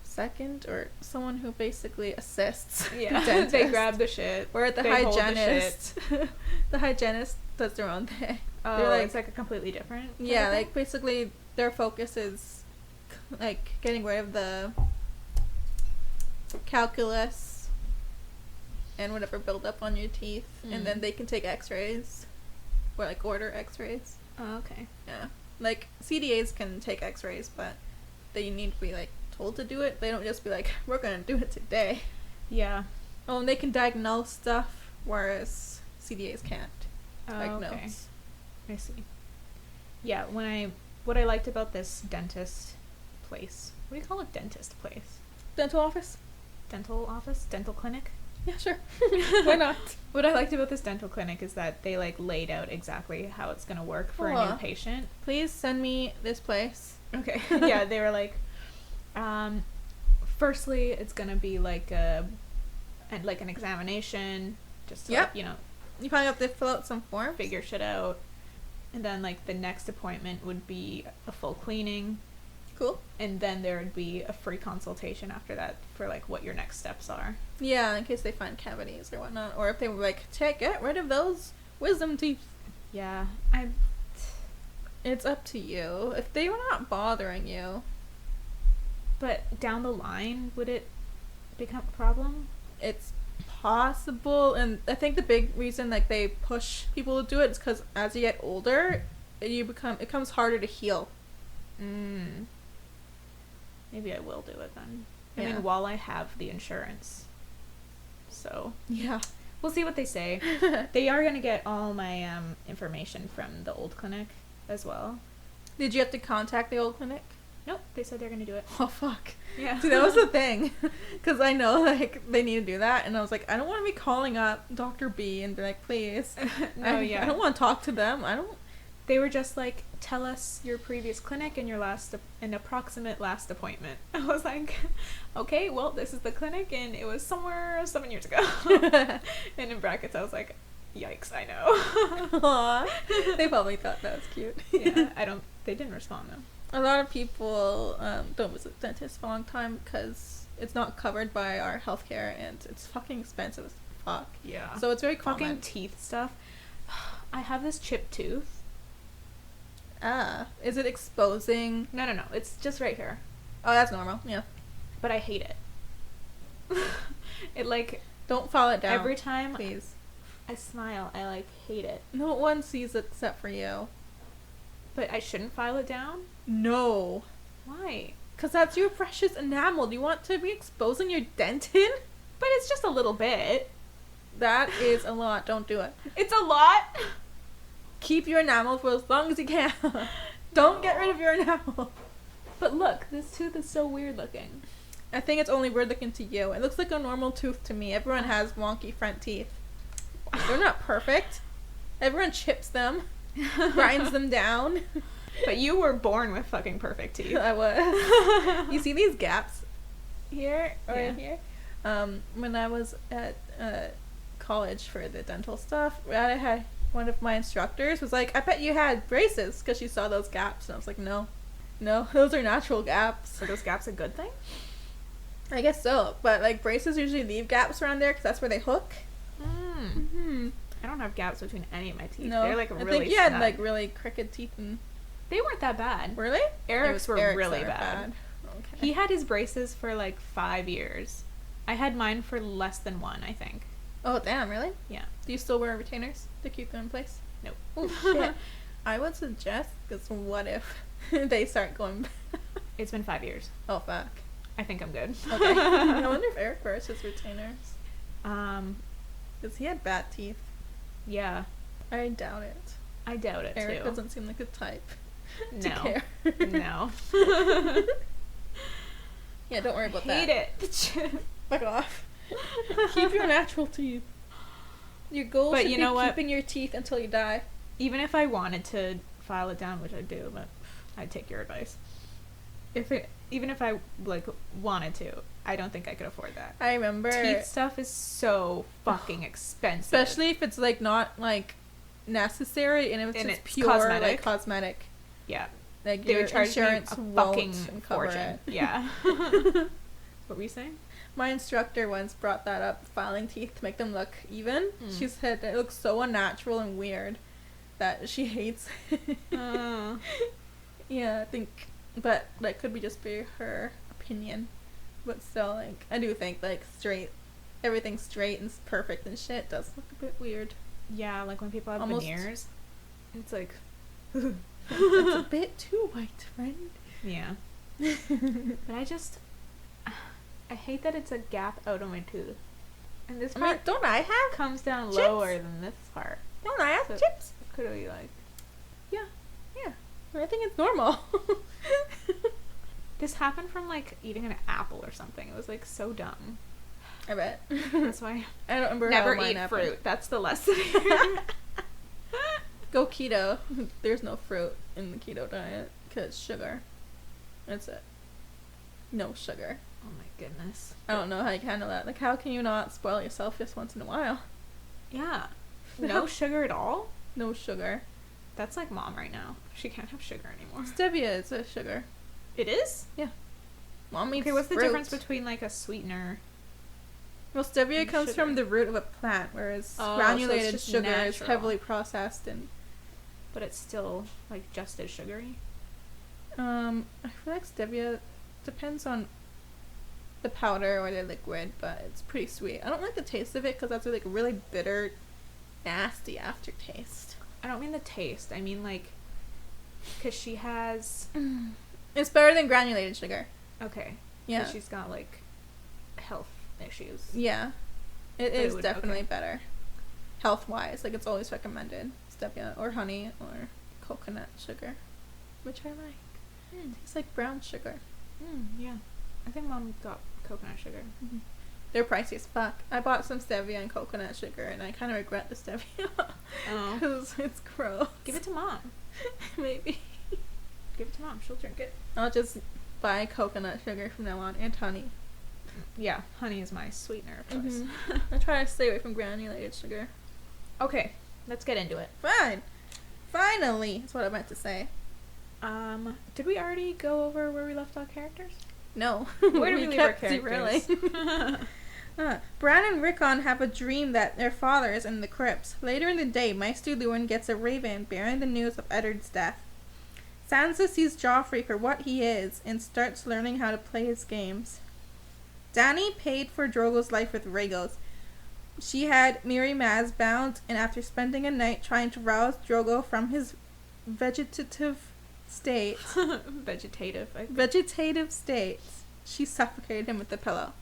[SPEAKER 2] second, or someone who basically assists the dentist.
[SPEAKER 1] They grab the shit.
[SPEAKER 2] Where the hygienist the hygienist does their own thing.
[SPEAKER 1] Oh, like, it's like a completely different
[SPEAKER 2] yeah, like basically their focus is like getting rid of the calculus and whatever build up on your teeth, and then they can take x-rays or like order x-rays.
[SPEAKER 1] Oh, okay.
[SPEAKER 2] Yeah, like CDAs can take x-rays, but they need to be like told to do it. They don't just be like, we're gonna do it today.
[SPEAKER 1] Yeah.
[SPEAKER 2] Oh, and they can diagnose stuff, whereas CDAs can't diagnose.
[SPEAKER 1] Okay. I see. Yeah, what I liked about this dentist place, what do you call a dentist place?
[SPEAKER 2] Dental office?
[SPEAKER 1] Dental office? Dental clinic?
[SPEAKER 2] Yeah, sure. Why not?
[SPEAKER 1] What I liked about this dental clinic is that they like laid out exactly how it's gonna work for a new patient.
[SPEAKER 2] Please send me this place.
[SPEAKER 1] Okay. Yeah, they were like, firstly, it's gonna be like an examination, just to like, you know,
[SPEAKER 2] you probably have to fill out some forms,
[SPEAKER 1] figure shit out, and then like the next appointment would be a full cleaning.
[SPEAKER 2] Cool.
[SPEAKER 1] And then there would be a free consultation after that for like what your next steps are.
[SPEAKER 2] Yeah, in case they find cavities or whatnot, or if they were like, get rid of those wisdom teeth.
[SPEAKER 1] Yeah,
[SPEAKER 2] it's up to you if they were not bothering you.
[SPEAKER 1] But down the line, would it become a problem?
[SPEAKER 2] It's possible, and I think the big reason like they push people to do it is because as you get older, it becomes harder to heal.
[SPEAKER 1] Maybe I will do it then. I mean, while I have the insurance. So
[SPEAKER 2] yeah,
[SPEAKER 1] we'll see what they say. They are gonna get all my information from the old clinic as well.
[SPEAKER 2] Did you have to contact the old clinic?
[SPEAKER 1] Nope, they said they're gonna do it.
[SPEAKER 2] Oh fuck.
[SPEAKER 1] Yeah.
[SPEAKER 2] See, that was the thing, because I know like they need to do that, and I was like, I don't want to be calling up Dr. B and be like, please. I don't want to talk to them.
[SPEAKER 1] They were just like, tell us your previous clinic and your an approximate last appointment. I was like, okay, well, this is the clinic, and it was somewhere 7 years ago. And in brackets, I was like, yikes, I know.
[SPEAKER 2] Aww. They probably thought that was cute.
[SPEAKER 1] Yeah, they didn't respond though.
[SPEAKER 2] A lot of people don't visit dentists for a long time because it's not covered by our healthcare, and it's fucking expensive as fuck.
[SPEAKER 1] Yeah.
[SPEAKER 2] So it's very common.
[SPEAKER 1] Fucking teeth stuff. I have this chipped tooth.
[SPEAKER 2] Is it exposing?
[SPEAKER 1] No. It's just right here.
[SPEAKER 2] Oh, that's normal. Yeah.
[SPEAKER 1] But I hate it. It like...
[SPEAKER 2] Don't file it down.
[SPEAKER 1] Every time
[SPEAKER 2] please.
[SPEAKER 1] I smile, I like hate it.
[SPEAKER 2] No one sees it except for you.
[SPEAKER 1] But I shouldn't file it down?
[SPEAKER 2] No.
[SPEAKER 1] Why?
[SPEAKER 2] Because that's your precious enamel. Do you want to be exposing your dentin?
[SPEAKER 1] But it's just a little bit.
[SPEAKER 2] That is a lot. Don't do it.
[SPEAKER 1] It's a lot?
[SPEAKER 2] Keep your enamel for as long as you can. Don't get rid of your enamel.
[SPEAKER 1] But look, this tooth is so weird looking.
[SPEAKER 2] I think it's only weird looking to you. It looks like a normal tooth to me. Everyone has wonky front teeth. They're not perfect. Everyone chips them, grinds them down.
[SPEAKER 1] But you were born with fucking perfect teeth.
[SPEAKER 2] I was. You see these gaps here or here? When I was at college for the dental stuff, I had one of my instructors was like, I bet you had braces, because she saw those gaps, and I was like, no, those are natural gaps.
[SPEAKER 1] Are those gaps a good thing?
[SPEAKER 2] I guess so, but like braces usually leave gaps around there because that's where they hook.
[SPEAKER 1] I don't have gaps between any of my teeth.
[SPEAKER 2] No,
[SPEAKER 1] they're like really
[SPEAKER 2] I think you had like really crooked teeth, and
[SPEAKER 1] they weren't that bad.
[SPEAKER 2] Really?
[SPEAKER 1] Eric's were really bad.
[SPEAKER 2] Okay.
[SPEAKER 1] He had his braces for like 5 years. I had mine for less than 1, I think.
[SPEAKER 2] Oh damn, really?
[SPEAKER 1] Yeah.
[SPEAKER 2] Do you still wear retainers to keep them in place?
[SPEAKER 1] Nope.
[SPEAKER 2] Oh shit. I would suggest, because what if they start going back?
[SPEAKER 1] It's been 5 years.
[SPEAKER 2] Oh fuck.
[SPEAKER 1] I think I'm good.
[SPEAKER 2] Okay. I wonder if Eric wears his retainers. Because he had bad teeth.
[SPEAKER 1] Yeah.
[SPEAKER 2] I doubt it.
[SPEAKER 1] I doubt it
[SPEAKER 2] Eric
[SPEAKER 1] too.
[SPEAKER 2] doesn't seem like the type
[SPEAKER 1] to
[SPEAKER 2] care.
[SPEAKER 1] No.
[SPEAKER 2] Yeah, don't worry about
[SPEAKER 1] Hate
[SPEAKER 2] that.
[SPEAKER 1] it.
[SPEAKER 2] Fuck off. Keep your natural teeth. Your goal should be keeping your teeth until you die.
[SPEAKER 1] Even if I wanted to file it down, which I do, but I'd take your advice. If even if I like wanted to, I don't think I could afford that.
[SPEAKER 2] I remember
[SPEAKER 1] teeth stuff is so fucking expensive,
[SPEAKER 2] especially if it's like not like necessary and if it's just pure cosmetic. Like cosmetic.
[SPEAKER 1] Yeah,
[SPEAKER 2] like
[SPEAKER 1] they
[SPEAKER 2] your
[SPEAKER 1] would charge
[SPEAKER 2] insurance
[SPEAKER 1] me a fucking fortune.
[SPEAKER 2] It.
[SPEAKER 1] Yeah. What were you saying?
[SPEAKER 2] My instructor once brought that up, filing teeth to make them look even. She said that it looks so unnatural and weird that she hates it. Yeah, I think, but that could be just be her opinion. But still, like, I do think, like, everything straight and perfect and shit does look a bit weird.
[SPEAKER 1] Yeah, like when people have veneers, it's like...
[SPEAKER 2] It's a bit too white, friend.
[SPEAKER 1] Yeah. But I hate that it's a gap out of my tooth. And this part
[SPEAKER 2] don't I have
[SPEAKER 1] comes down
[SPEAKER 2] chips?
[SPEAKER 1] lower than this part.
[SPEAKER 2] Don't I have chips?
[SPEAKER 1] Could be like...
[SPEAKER 2] Yeah. I think it's normal.
[SPEAKER 1] This happened from, like, eating an apple or something. It was, like, so dumb.
[SPEAKER 2] I bet.
[SPEAKER 1] That's why
[SPEAKER 2] I don't remember
[SPEAKER 1] never
[SPEAKER 2] how mine
[SPEAKER 1] eat
[SPEAKER 2] happened.
[SPEAKER 1] fruit. That's the lesson.
[SPEAKER 2] Go keto. There's no fruit in the keto diet because sugar. That's it. No sugar.
[SPEAKER 1] Oh my goodness.
[SPEAKER 2] I don't know how you handle that. Like, how can you not spoil yourself just once in a while?
[SPEAKER 1] Yeah. No sugar at all?
[SPEAKER 2] No sugar.
[SPEAKER 1] That's like Mom right now. She can't have sugar anymore.
[SPEAKER 2] Stevia is a sugar.
[SPEAKER 1] It is?
[SPEAKER 2] Yeah. Mom eats
[SPEAKER 1] Okay, what's
[SPEAKER 2] fruit.
[SPEAKER 1] the difference between, like, a sweetener?
[SPEAKER 2] Well, stevia comes from the root of a plant, whereas granulated sugar natural. Is heavily processed and...
[SPEAKER 1] But it's still, like, just as sugary?
[SPEAKER 2] I feel like stevia depends on the powder or the liquid, but it's pretty sweet. I don't like the taste of it because that's like a really bitter, nasty aftertaste.
[SPEAKER 1] I don't mean the taste. I mean, like, because she has...
[SPEAKER 2] It's better than granulated sugar.
[SPEAKER 1] Okay.
[SPEAKER 2] Yeah.
[SPEAKER 1] She's got, like, health issues.
[SPEAKER 2] Yeah. It is definitely better. Health-wise. Like, it's always recommended. Stevia or honey or coconut sugar. Which I like. Tastes like brown sugar.
[SPEAKER 1] Yeah. I think Mom got coconut sugar.
[SPEAKER 2] Mm-hmm. They're pricey as fuck. I bought some stevia and coconut sugar, and I kind of regret the stevia.
[SPEAKER 1] Oh.
[SPEAKER 2] Because it's gross.
[SPEAKER 1] Give it to Mom.
[SPEAKER 2] Maybe.
[SPEAKER 1] Give it to Mom. She'll drink it.
[SPEAKER 2] I'll just buy coconut sugar from now on, and honey.
[SPEAKER 1] Yeah, honey is my sweetener of choice.
[SPEAKER 2] I try to stay away from granulated sugar.
[SPEAKER 1] Okay, let's get into it.
[SPEAKER 2] Fine. Finally, that's what I meant to say.
[SPEAKER 1] Did we already go over where we left our characters?
[SPEAKER 2] No.
[SPEAKER 1] Where did we leave our characters?
[SPEAKER 2] Bran and Rickon have a dream that their father is in the crypts. Later in the day, Maester Luwin gets a raven bearing the news of Eddard's death. Sansa sees Joffrey for what he is and starts learning how to play his games. Dany paid for Drogo's life with Rhaegos. She had Mirri Maz bound, and after spending a night trying to rouse Drogo from his vegetative state, vegetative state, she suffocated him with the pillow.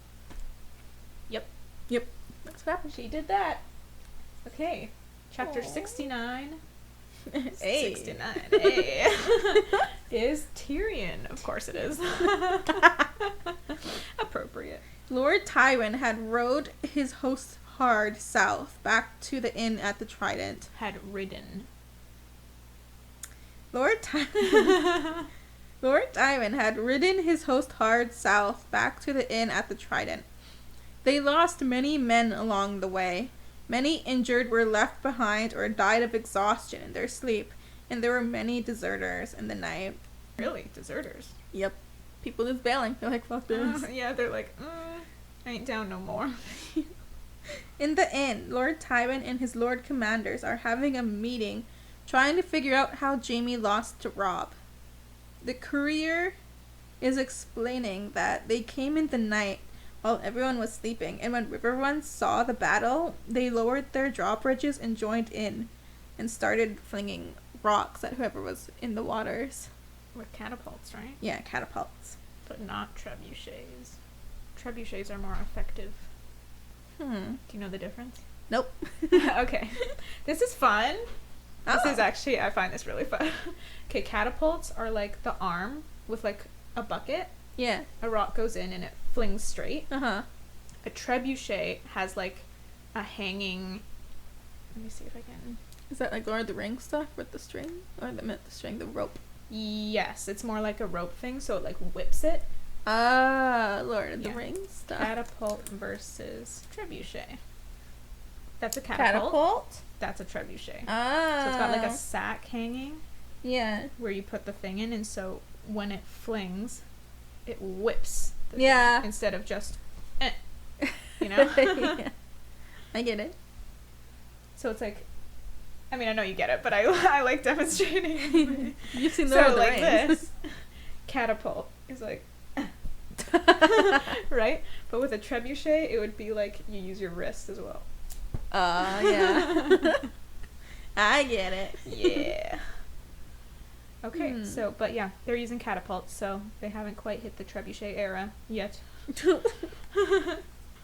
[SPEAKER 2] Yep. That's what happened.
[SPEAKER 1] She did that. Okay. Chapter 69.
[SPEAKER 2] Hey.
[SPEAKER 1] 69. Hey. Is Tyrion. Of course it is. Appropriate.
[SPEAKER 2] Lord Tywin had rode his host hard south back to the inn at the Trident.
[SPEAKER 1] Had ridden.
[SPEAKER 2] Lord Tywin had ridden his host hard south back to the inn at the Trident. They lost many men along the way. Many injured were left behind or died of exhaustion in their sleep, and there were many deserters in the night.
[SPEAKER 1] Really? Deserters?
[SPEAKER 2] Yep. People just bailing. They're like, fuck this.
[SPEAKER 1] Yeah, they're like, I ain't down no more.
[SPEAKER 2] In the inn, Lord Tywin and his Lord Commanders are having a meeting, trying to figure out how Jaime lost to Robb. The courier is explaining that they came in the night while everyone was sleeping, and when Riverrun saw the battle, they lowered their drawbridges and joined in, and started flinging rocks at whoever was in the waters.
[SPEAKER 1] With catapults, right?
[SPEAKER 2] Yeah, catapults.
[SPEAKER 1] But not trebuchets. Trebuchets are more effective. Do you know the difference?
[SPEAKER 2] Nope.
[SPEAKER 1] Okay. This is fun.
[SPEAKER 2] Oh.
[SPEAKER 1] This is actually, I find this really fun. Okay, catapults are like the arm with like a bucket.
[SPEAKER 2] Yeah.
[SPEAKER 1] A rock goes in and it flings straight.
[SPEAKER 2] Uh-huh.
[SPEAKER 1] A trebuchet has like a hanging... Let me see if I can...
[SPEAKER 2] Is that like Lord of the Rings stuff with the string? Or the string, the rope?
[SPEAKER 1] Yes, it's more like a rope thing, so it like whips it.
[SPEAKER 2] Lord of the Rings stuff.
[SPEAKER 1] Catapult versus trebuchet. That's a catapult. That's a trebuchet. So it's got like a sack hanging.
[SPEAKER 2] Yeah.
[SPEAKER 1] Where you put the thing in, and so when it flings, it whips. Instead of just, you know?
[SPEAKER 2] Yeah. I get it.
[SPEAKER 1] So it's like, I mean, I know you get it, but I like demonstrating.
[SPEAKER 2] You've seen the Rings.
[SPEAKER 1] Like this, catapult is like, right? But with a trebuchet, it would be like you use your wrist as well.
[SPEAKER 2] Yeah. I get it.
[SPEAKER 1] Yeah. Okay, so, but yeah, they're using catapults, so they haven't quite hit the trebuchet era yet.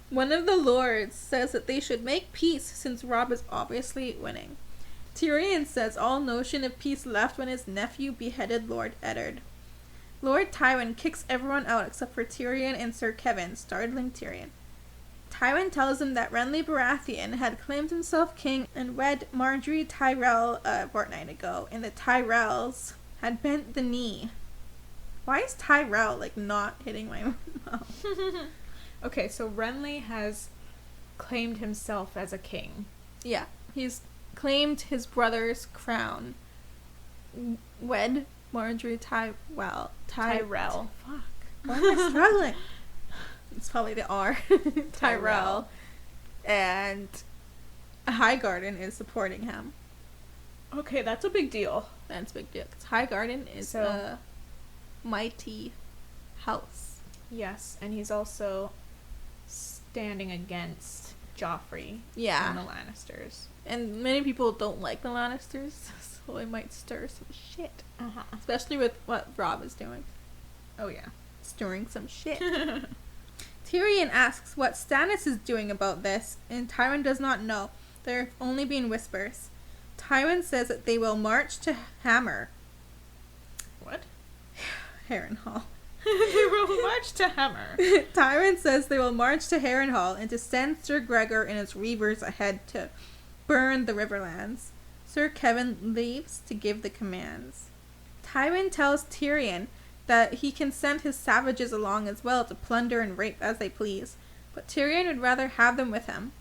[SPEAKER 2] One of the lords says that they should make peace since Robb is obviously winning. Tyrion says all notion of peace left when his nephew beheaded Lord Eddard. Lord Tywin kicks everyone out except for Tyrion and Sir Kevan, startling Tyrion. Tywin tells him that Renly Baratheon had claimed himself king and wed Marjorie Tyrell a fortnight ago, and the Tyrells had bent the knee. Why is Tyrell, like, not hitting my mouth?
[SPEAKER 1] Okay, so Renly has claimed himself as a king.
[SPEAKER 2] Yeah, he's claimed his brother's crown. Wed Marjorie Tyrell.
[SPEAKER 1] Fuck.
[SPEAKER 2] Why am I struggling? It's probably the R. Tyrell. And Highgarden is supporting him.
[SPEAKER 1] Okay, that's a big deal.
[SPEAKER 2] That's a big deal. Because Highgarden is a mighty house.
[SPEAKER 1] Yes, and he's also standing against Joffrey and the Lannisters.
[SPEAKER 2] And many people don't like the Lannisters, so it might stir some shit. Especially with what Robb is doing.
[SPEAKER 1] Oh, yeah.
[SPEAKER 2] Stirring some shit. Tyrion asks what Stannis is doing about this, and Tywin does not know. There have only been whispers. Tywin says that they will march to Hammer.
[SPEAKER 1] What?
[SPEAKER 2] Harrenhal.
[SPEAKER 1] They will march to Hammer.
[SPEAKER 2] Tywin says they will march to Harrenhal and to send Sir Gregor and his reavers ahead to burn the Riverlands. Sir Kevan leaves to give the commands. Tywin tells Tyrion that he can send his savages along as well to plunder and rape as they please, but Tyrion would rather have them with him.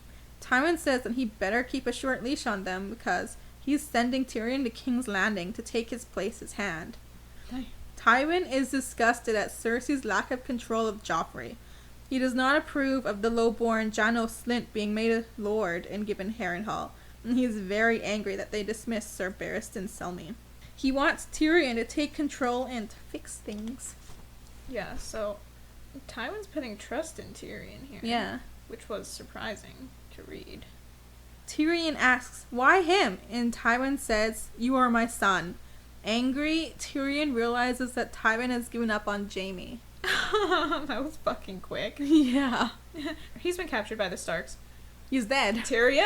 [SPEAKER 2] Tywin says that he better keep a short leash on them because he's sending Tyrion to King's Landing to take his place as Hand. Tywin is disgusted at Cersei's lack of control of Joffrey. He does not approve of the low-born Janos Slynt being made a lord and given Harrenhal, and he is very angry that they dismissed Sir Barristan Selmy. He wants Tyrion to take control and to fix things.
[SPEAKER 1] Yeah, so Tywin's putting trust in Tyrion here.
[SPEAKER 2] Yeah.
[SPEAKER 1] Which was surprising to read.
[SPEAKER 2] Tyrion asks, why him? And Tywin says, you are my son. Angry, Tyrion realizes that Tywin has given up on Jaime.
[SPEAKER 1] That was fucking quick.
[SPEAKER 2] Yeah.
[SPEAKER 1] He's been captured by the Starks.
[SPEAKER 2] He's dead.
[SPEAKER 1] Tyrion!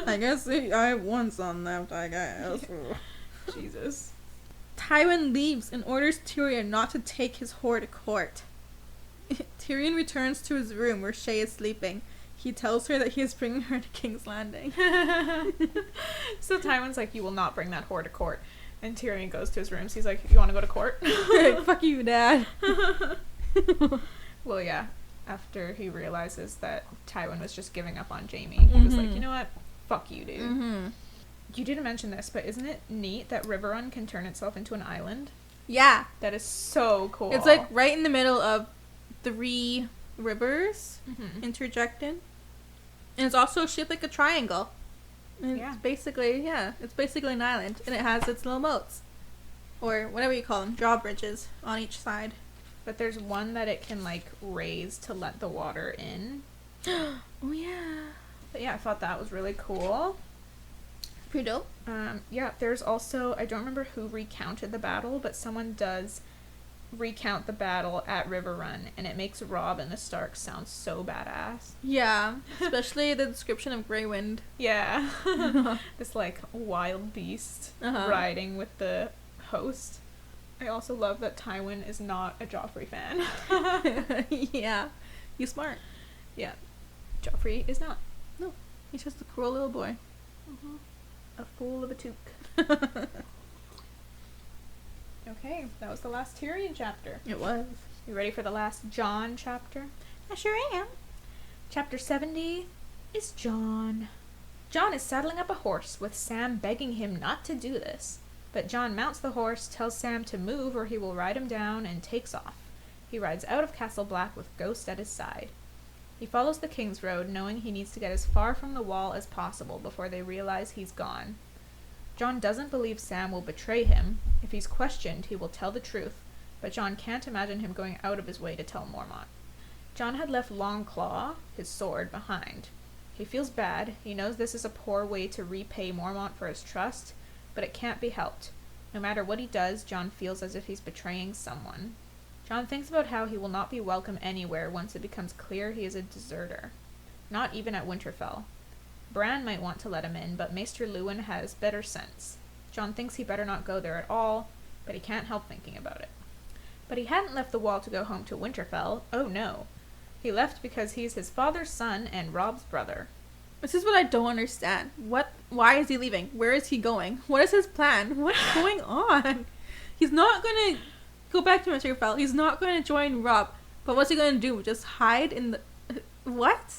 [SPEAKER 2] I guess I have one son left, I guess.
[SPEAKER 1] Jesus.
[SPEAKER 2] Tywin leaves and orders Tyrion not to take his whore to court. Tyrion returns to his room where Shae is sleeping. He tells her that he is bringing her to King's Landing.
[SPEAKER 1] So Tywin's like, you will not bring that whore to court. And Tyrion goes to his room. So he's like, you want to go to court?
[SPEAKER 2] Fuck you, Dad.
[SPEAKER 1] Well, yeah. After he realizes that Tywin was just giving up on Jaime, he was like, you know what? Fuck you, dude. You didn't mention this, but isn't it neat that Riverrun can turn itself into an island?
[SPEAKER 2] Yeah.
[SPEAKER 1] That is so cool.
[SPEAKER 2] It's like right in the middle of 3 rivers interjecting. And it's also shaped like a triangle. And it's basically, it's basically an island. And it has its little moats. Or whatever you call them, drawbridges on each side.
[SPEAKER 1] But there's one that it can, like, raise to let the water in.
[SPEAKER 2] Oh, yeah.
[SPEAKER 1] But yeah, I thought that was really cool.
[SPEAKER 2] Pretty dope.
[SPEAKER 1] Yeah, there's also, I don't remember who recounted the battle, but someone does recount the battle at Riverrun, and it makes Robb and the Starks sound so badass.
[SPEAKER 2] Yeah, especially the description of Grey Wind.
[SPEAKER 1] Yeah. This, like, wild beast riding with the host. I also love that Tywin is not a Joffrey fan.
[SPEAKER 2] Yeah. He's smart.
[SPEAKER 1] Yeah. Joffrey is not.
[SPEAKER 2] No. He's just a cruel little boy.
[SPEAKER 1] A fool of a toque. Okay, that was the last Tyrion chapter.
[SPEAKER 2] It was.
[SPEAKER 1] You ready for the last John chapter?
[SPEAKER 2] I sure am.
[SPEAKER 1] Chapter 70 is John. John is saddling up a horse with Sam begging him not to do this. But John mounts the horse, tells Sam to move or he will ride him down, and takes off. He rides out of Castle Black with Ghost at his side. He follows the King's Road, knowing he needs to get as far from the wall as possible before they realize he's gone. John doesn't believe Sam will betray him. If he's questioned, he will tell the truth, but John can't imagine him going out of his way to tell Mormont. John had left Longclaw, his sword, behind. He feels bad. He knows this is a poor way to repay Mormont for his trust, but it can't be helped. No matter what he does, John feels as if he's betraying someone. John thinks about how he will not be welcome anywhere once it becomes clear he is a deserter. Not even at Winterfell. Bran might want to let him in, but Maester Luwin has better sense. John thinks he better not go there at all, but he can't help thinking about it. But he hadn't left the wall to go home to Winterfell. Oh no. He left because he's his father's son and Robb's brother.
[SPEAKER 2] This is what I don't understand. Why is he leaving? Where is he going? What is his plan? What's going on? He's not going to go back to Winterfell. He's not going to join Robb. But what's he going to do? Just hide in the... What?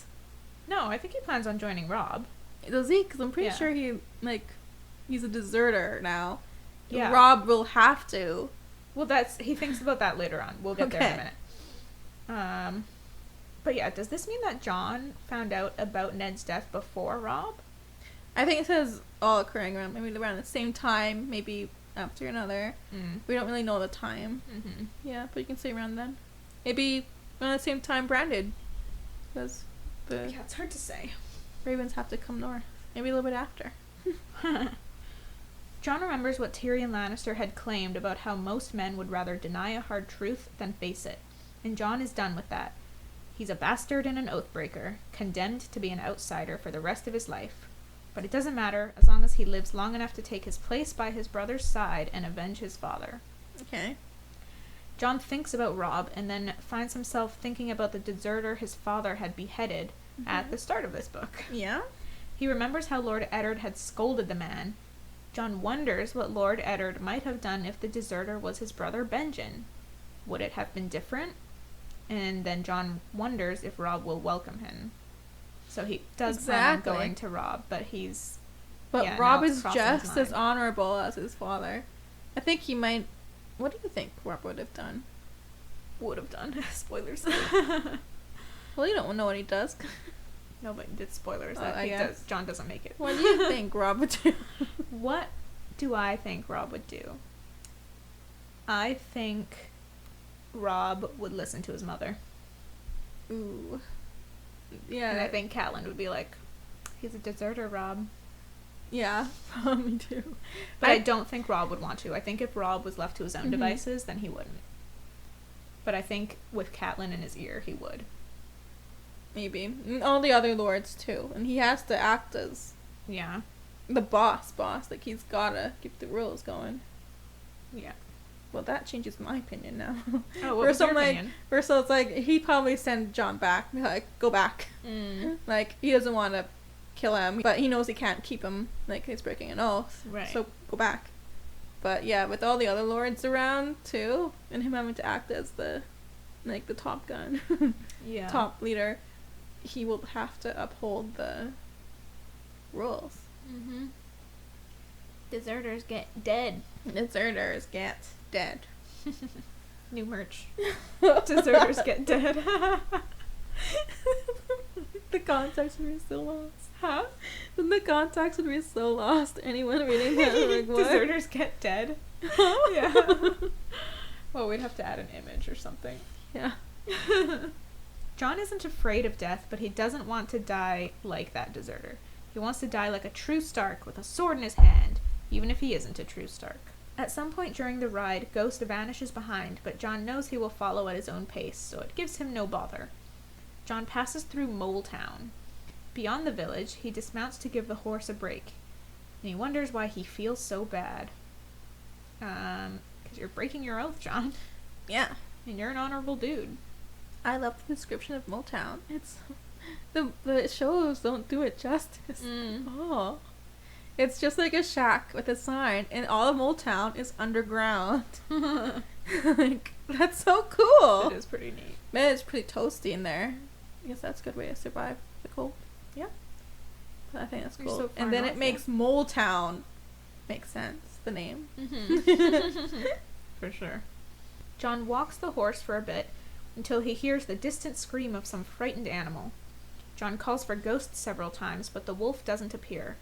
[SPEAKER 1] No, I think he plans on joining Robb.
[SPEAKER 2] Does he? Because I'm pretty sure he's a deserter now.
[SPEAKER 1] Yeah.
[SPEAKER 2] Robb will have to.
[SPEAKER 1] Well, he thinks about that later on. We'll get there in a minute. But yeah, does this mean that John found out about Ned's death before Robb?
[SPEAKER 2] I think it says all occurring around the same time, maybe after another. We don't really know the time.
[SPEAKER 1] Mm-hmm.
[SPEAKER 2] Yeah, but you can say around then. Maybe around the same time Branded. Because
[SPEAKER 1] it's hard to say.
[SPEAKER 2] Ravens have to come north. Maybe a little bit after.
[SPEAKER 1] John remembers what Tyrion Lannister had claimed about how most men would rather deny a hard truth than face it. And John is done with that. He's a bastard and an oathbreaker, condemned to be an outsider for the rest of his life. But it doesn't matter, as long as he lives long enough to take his place by his brother's side and avenge his father.
[SPEAKER 2] Okay.
[SPEAKER 1] John thinks about Robb, and then finds himself thinking about the deserter his father had beheaded at the start of this book.
[SPEAKER 2] Yeah?
[SPEAKER 1] He remembers how Lord Eddard had scolded the man. John wonders what Lord Eddard might have done if the deserter was his brother Benjen. Would it have been different? And then John wonders if Robb will welcome him. So he does plan on going to Robb, but
[SPEAKER 2] Robb is just as honorable as his father. I think he might... What do you think Robb would have done?
[SPEAKER 1] Spoilers.
[SPEAKER 2] Well, you don't know what he does.
[SPEAKER 1] No, but it's spoilers. John doesn't make it.
[SPEAKER 2] What do you think Robb would do?
[SPEAKER 1] What do I think Robb would do? I think Robb would listen to his mother.
[SPEAKER 2] Ooh. Yeah.
[SPEAKER 1] And I think Catelyn would be like, he's a deserter, Robb.
[SPEAKER 2] Yeah, me too.
[SPEAKER 1] But I don't think Robb would want to. I think if Robb was left to his own devices, then he wouldn't. But I think with Catelyn in his ear, he would.
[SPEAKER 2] Maybe. And all the other lords, too. And he has to act as...
[SPEAKER 1] Yeah.
[SPEAKER 2] The boss. Like, he's gotta keep the rules going.
[SPEAKER 1] Yeah.
[SPEAKER 2] Well, that changes my opinion now.
[SPEAKER 1] Oh, what was your opinion?
[SPEAKER 2] First, it's like, he'd probably send John back. Like, go back. Like, he doesn't want to kill him, but he knows he can't keep him. Like, he's breaking an oath.
[SPEAKER 1] Right.
[SPEAKER 2] So, go back. But, yeah, with all the other lords around, too, and him having to act as the top gun.
[SPEAKER 1] Yeah.
[SPEAKER 2] Top leader, he will have to uphold the rules.
[SPEAKER 1] Deserters get dead.
[SPEAKER 2] Deserters get dead.
[SPEAKER 1] New merch. Deserters get dead.
[SPEAKER 2] The context would be so lost.
[SPEAKER 1] Huh?
[SPEAKER 2] The context would be so lost. Anyone reading that like, what?
[SPEAKER 1] Deserters get dead. Yeah. Well, we'd have to add an image or something.
[SPEAKER 2] Yeah.
[SPEAKER 1] John isn't afraid of death, but he doesn't want to die like that deserter. He wants to die like a true Stark with a sword in his hand, even if he isn't a true Stark. At some point during the ride, Ghost vanishes behind, but John knows he will follow at his own pace, so it gives him no bother. John passes through Mole Town. Beyond the village, he dismounts to give the horse a break, and he wonders why he feels so bad. Because you're breaking your oath, John.
[SPEAKER 2] Yeah.
[SPEAKER 1] And you're an honorable dude.
[SPEAKER 2] I love the description of Mole Town. It's... The shows don't do it justice. Oh. It's just like a shack with a sign, and all of Mole Town is underground. Like, That's so cool.
[SPEAKER 1] It is pretty neat.
[SPEAKER 2] Man, it's pretty toasty in there. I guess that's a good way to survive the cold.
[SPEAKER 1] Yeah.
[SPEAKER 2] But I think that's
[SPEAKER 1] You're
[SPEAKER 2] cool.
[SPEAKER 1] so
[SPEAKER 2] And then it makes Mole Town. Makes sense, the name.
[SPEAKER 1] Mm-hmm. For sure. Jon walks the horse for a bit until he hears the distant scream of some frightened animal. Jon calls for Ghost several times, but the wolf doesn't appear.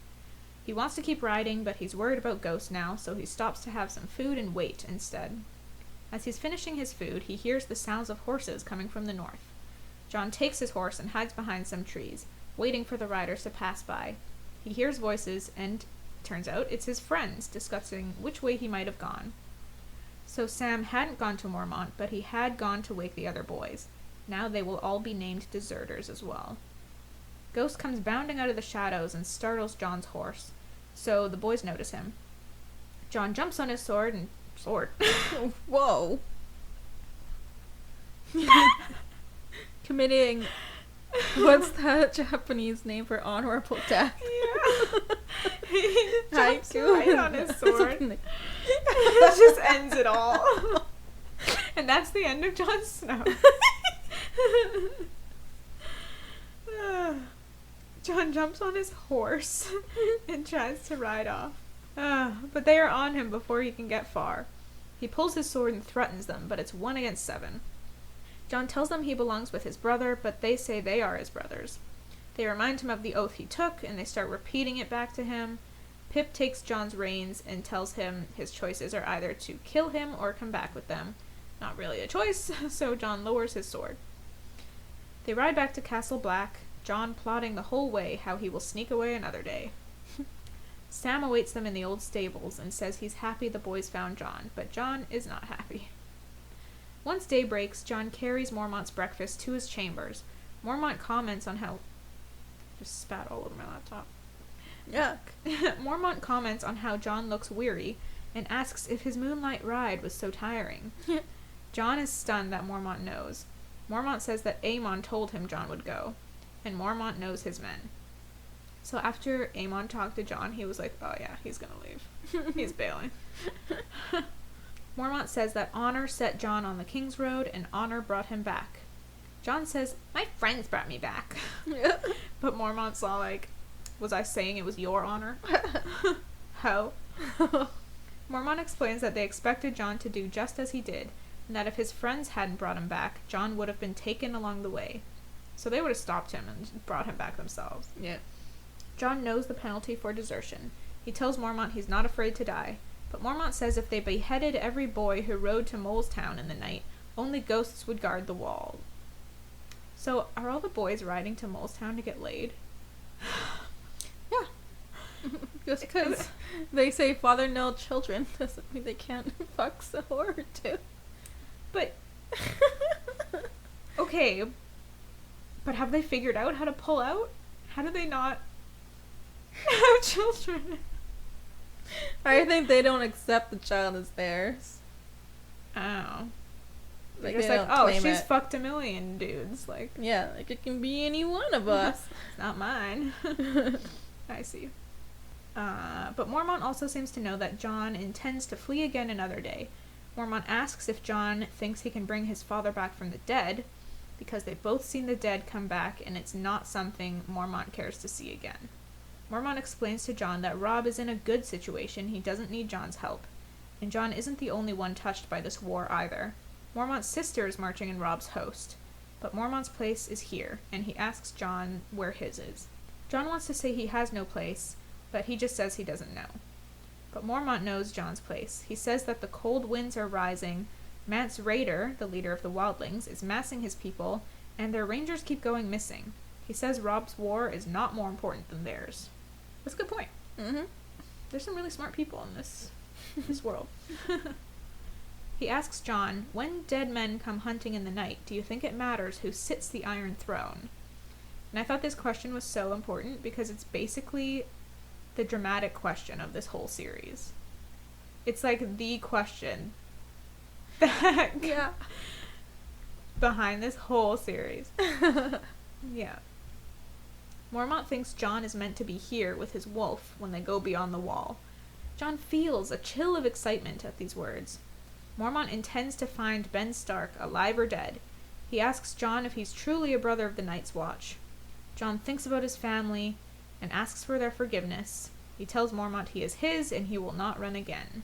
[SPEAKER 1] He wants to keep riding, but he's worried about Ghost now, so he stops to have some food and wait instead. As he's finishing his food, he hears the sounds of horses coming from the north. Jon takes his horse and hides behind some trees, waiting for the riders to pass by. He hears voices, and turns out it's his friends discussing which way he might have gone. So Sam hadn't gone to Mormont, but he had gone to wake the other boys. Now they will all be named deserters as well. Ghost comes bounding out of the shadows and startles Jon's horse, so the boys notice him. Jon jumps on his sword and...
[SPEAKER 2] Whoa. Committing... What's that Japanese name for honorable death?
[SPEAKER 1] Yeah. He jumps
[SPEAKER 2] Haiku.
[SPEAKER 1] right on his sword. It just ends it all. And that's the end of Jon Snow. Jon jumps on his horse and tries to ride off. But they are on him before he can get far. He pulls his sword and threatens them, but it's 1 against 7. Jon tells them he belongs with his brother, but they say they are his brothers. They remind him of the oath he took, and they start repeating it back to him. Pip takes Jon's reins and tells him his choices are either to kill him or come back with them. Not really a choice, so Jon lowers his sword. They ride back to Castle Black, Jon plotting the whole way how he will sneak away another day. Sam awaits them in the old stables and says he's happy the boys found Jon, but Jon is not happy. Once day breaks, Jon carries Mormont's breakfast to his chambers. Mormont comments on how... Just spat all over my laptop.
[SPEAKER 2] Yuck.
[SPEAKER 1] Mormont comments on how Jon looks weary and asks if his moonlight ride was so tiring. Jon is stunned that Mormont knows. Mormont says that Aemon told him Jon would go, and Mormont knows his men. So after Aemon talked to Jon, he was like, oh yeah, he's gonna leave. He's bailing. Mormont says that honor set Jon on the King's Road, and honor brought him back. Jon says, my friends brought me back. But Mormont's all like, was I saying it was your honor? Ho. Mormont explains that they expected Jon to do just as he did, and that if his friends hadn't brought him back, Jon would have been taken along the way. So they would have stopped him and brought him back themselves.
[SPEAKER 2] Yeah.
[SPEAKER 1] Jon knows the penalty for desertion. He tells Mormont he's not afraid to die, but Mormont says if they beheaded every boy who rode to Molestown in the night, only ghosts would guard the wall. So, are all the boys riding to Molestown to get laid?
[SPEAKER 2] Yeah. Just because they say father no children doesn't mean they can't fuck so hard too.
[SPEAKER 1] But... Okay. But have they figured out how to pull out? How do they not have children?
[SPEAKER 2] I think they don't accept the child as theirs.
[SPEAKER 1] Oh.
[SPEAKER 2] Like,
[SPEAKER 1] it's like, oh, she's fucked a million dudes. Like,
[SPEAKER 2] yeah, like it can be any one of us.
[SPEAKER 1] It's not mine. I see. But Mormont also seems to know that Jon intends to flee again another day. Mormont asks if Jon thinks he can bring his father back from the dead, because they've both seen the dead come back, and it's not something Mormont cares to see again. Mormont explains to Jon that Robb is in a good situation, he doesn't need Jon's help. And Jon isn't the only one touched by this war either. Mormont's sister is marching in Robb's host, but Mormont's place is here, and he asks Jon where his is. Jon wants to say he has no place, but he just says he doesn't know. But Mormont knows Jon's place. He says that the cold winds are rising, Mance Rayder, the leader of the wildlings, is massing his people, and their rangers keep going missing. He says Robb's war is not more important than theirs. That's a good point.
[SPEAKER 2] Mm-hmm.
[SPEAKER 1] There's some really smart people in this world. He asks Jon, when dead men come hunting in the night, do you think it matters who sits the Iron Throne? And I thought this question was so important because it's basically the dramatic question of this whole series. It's like the question that
[SPEAKER 2] yeah.
[SPEAKER 1] behind this whole series. Yeah. Mormont thinks Jon is meant to be here with his wolf when they go beyond the wall. Jon feels a chill of excitement at these words. Mormont intends to find Ben Stark, alive or dead. He asks Jon if he's truly a brother of the Night's Watch. Jon thinks about his family and asks for their forgiveness. He tells Mormont he is his and he will not run again.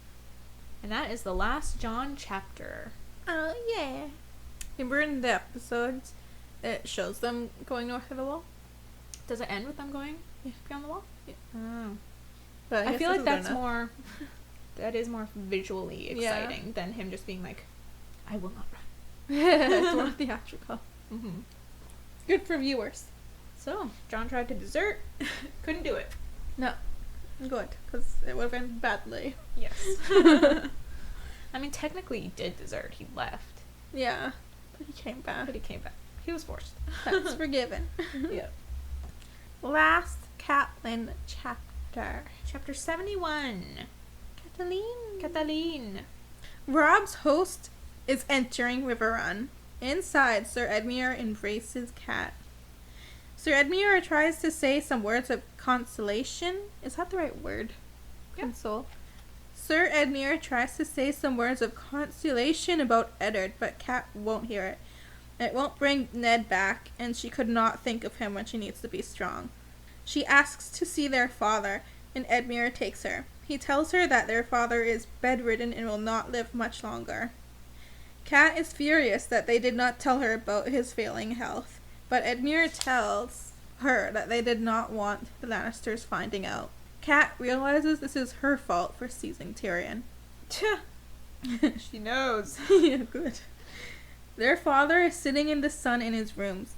[SPEAKER 1] And that is the last Jon chapter.
[SPEAKER 2] Oh, yeah. Remember in the episodes, it shows them going north of the wall?
[SPEAKER 1] Does it end with them going beyond the wall?
[SPEAKER 2] Yeah.
[SPEAKER 1] Oh.
[SPEAKER 2] But
[SPEAKER 1] I feel like that's more... That is more visually exciting than him just being like, I will not run.
[SPEAKER 2] It's more theatrical.
[SPEAKER 1] Mm-hmm.
[SPEAKER 2] Good for viewers.
[SPEAKER 1] So, Jon tried to desert. Couldn't do it.
[SPEAKER 2] No. Good, because it would have been badly.
[SPEAKER 1] Yes. I mean, technically he did desert. He left.
[SPEAKER 2] Yeah. But he came back.
[SPEAKER 1] He was forced.
[SPEAKER 2] That's forgiven.
[SPEAKER 1] Yep.
[SPEAKER 2] Last Catelyn chapter.
[SPEAKER 1] Chapter 71. Catelyn.
[SPEAKER 2] Robb's host is entering River Run. Inside, Sir Edmure embraces Cat. Sir Edmure tries to say some words of consolation. Is that the right word?
[SPEAKER 1] Yep.
[SPEAKER 2] Console. Sir Edmure tries to say some words of consolation about Eddard, but Cat won't hear it. It won't bring Ned back, and she could not think of him when she needs to be strong. She asks to see their father, and Edmure takes her. He tells her that their father is bedridden and will not live much longer. Cat is furious that they did not tell her about his failing health, but Edmure tells her that they did not want the Lannisters finding out. Cat realizes this is her fault for seizing Tyrion.
[SPEAKER 1] She knows.
[SPEAKER 2] Yeah, good. Their father is sitting in the sun in his rooms.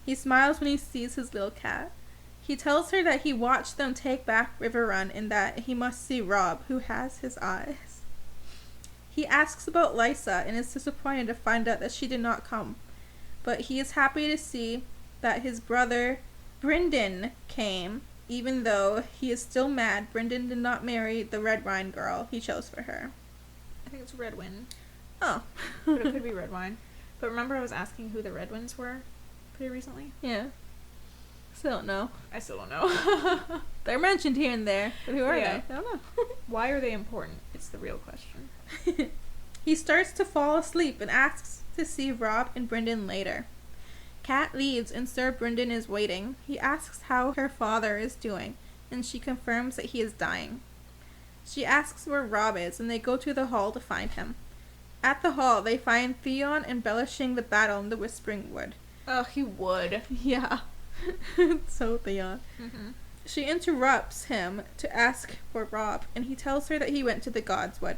[SPEAKER 2] He smiles when he sees his little cat. He tells her that he watched them take back River Run and that he must see Robb, who has his eyes. He asks about Lysa and is disappointed to find out that she did not come. But he is happy to see that his brother Brynden came, even though he is still mad Brynden did not marry the Redwine girl he chose for her.
[SPEAKER 1] I think it's Redwine.
[SPEAKER 2] Oh.
[SPEAKER 1] But it could be Redwine. But remember I was asking who the Redwines were pretty recently?
[SPEAKER 2] Yeah. Still don't know.
[SPEAKER 1] I still don't know.
[SPEAKER 2] They're mentioned here and there, but who are they? I don't know.
[SPEAKER 1] Why are they important? It's the real question.
[SPEAKER 2] He starts to fall asleep and asks to see Robb and Brynden later. Cat leaves and Sir Brynden is waiting. He asks how her father is doing, and she confirms that he is dying. She asks where Robb is, and they go to the hall to find him. At the hall, they find Theon embellishing the battle in the Whispering Wood.
[SPEAKER 1] Oh, he would.
[SPEAKER 2] Yeah. So Theon.
[SPEAKER 1] Mm-hmm.
[SPEAKER 2] She interrupts him to ask for Robb, and he tells her that he went to the Godswood.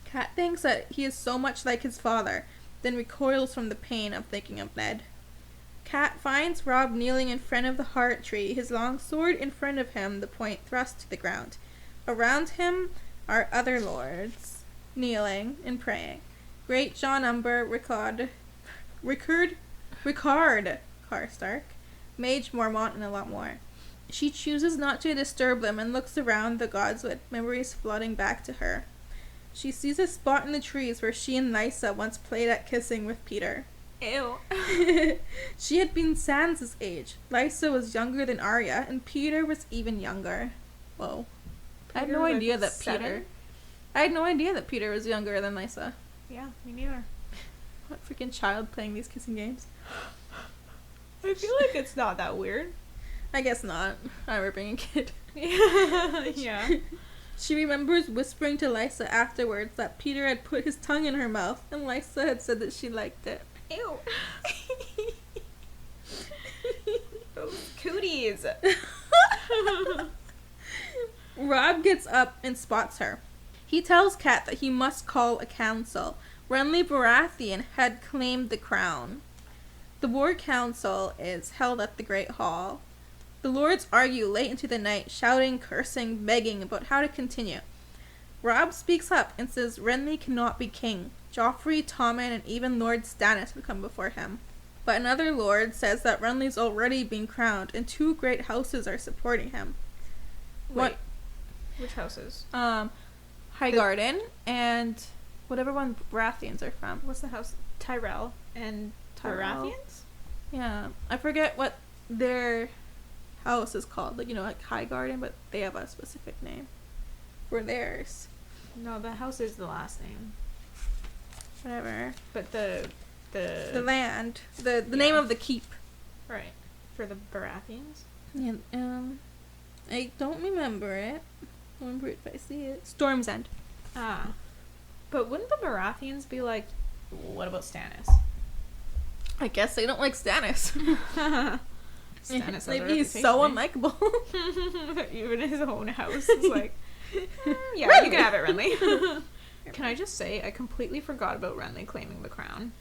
[SPEAKER 2] Cat thinks that he is so much like his father, then recoils from the pain of thinking of Ned. Cat finds Robb kneeling in front of the heart tree, his long sword in front of him, the point thrust to the ground. Around him are other lords, kneeling and praying. Great John Umber, Rickard Karstark, Mage Mormont, and a lot more. She chooses not to disturb them and looks around the Godswood, memories flooding back to her. She sees a spot in the trees where she and Lysa once played at kissing with Peter.
[SPEAKER 1] Ew.
[SPEAKER 2] She had been Sansa's age. Lysa was younger than Arya, and Peter was even younger. Whoa. I had no idea that Peter was younger than Lysa.
[SPEAKER 1] Yeah, me neither.
[SPEAKER 2] What freaking child playing these kissing games?
[SPEAKER 1] I feel like it's not that weird.
[SPEAKER 2] I guess not. I remember being a kid.
[SPEAKER 1] Yeah.
[SPEAKER 2] She remembers whispering to Lysa afterwards that Peter had put his tongue in her mouth, and Lysa had said that she liked it.
[SPEAKER 1] Ew. Those cooties.
[SPEAKER 2] Robb gets up and spots her. He tells Cat that he must call a council. Renly Baratheon had claimed the crown. The war council is held at the Great Hall. The lords argue late into the night, shouting, cursing, begging about how to continue. Robb speaks up and says Renly cannot be king. Joffrey, Tommen, and even Lord Stannis would come before him. But another lord says that Renly's already been crowned, and 2 great houses are supporting him.
[SPEAKER 1] Wait. Which houses?
[SPEAKER 2] Highgarden and whatever one Baratheons are from.
[SPEAKER 1] What's the house? Tyrell and
[SPEAKER 2] Tyrell.
[SPEAKER 1] Baratheons?
[SPEAKER 2] Yeah. I forget what their house is called. Like, like Highgarden, but they have a specific name for theirs.
[SPEAKER 1] No, the house is the last name.
[SPEAKER 2] whatever.
[SPEAKER 1] But the
[SPEAKER 2] land, the name of the keep.
[SPEAKER 1] Right. For the Baratheons?
[SPEAKER 2] Yeah, I don't remember it. I'll remember it if I see it. Storm's End.
[SPEAKER 1] Ah. But wouldn't the Baratheons be like, what about Stannis?
[SPEAKER 2] I guess they don't like Stannis.
[SPEAKER 1] Stannis
[SPEAKER 2] Maybe he's so unlikable.
[SPEAKER 1] Even his own house is like, yeah, you can have it, Renly. Can I just say, I completely forgot about Renly claiming the crown.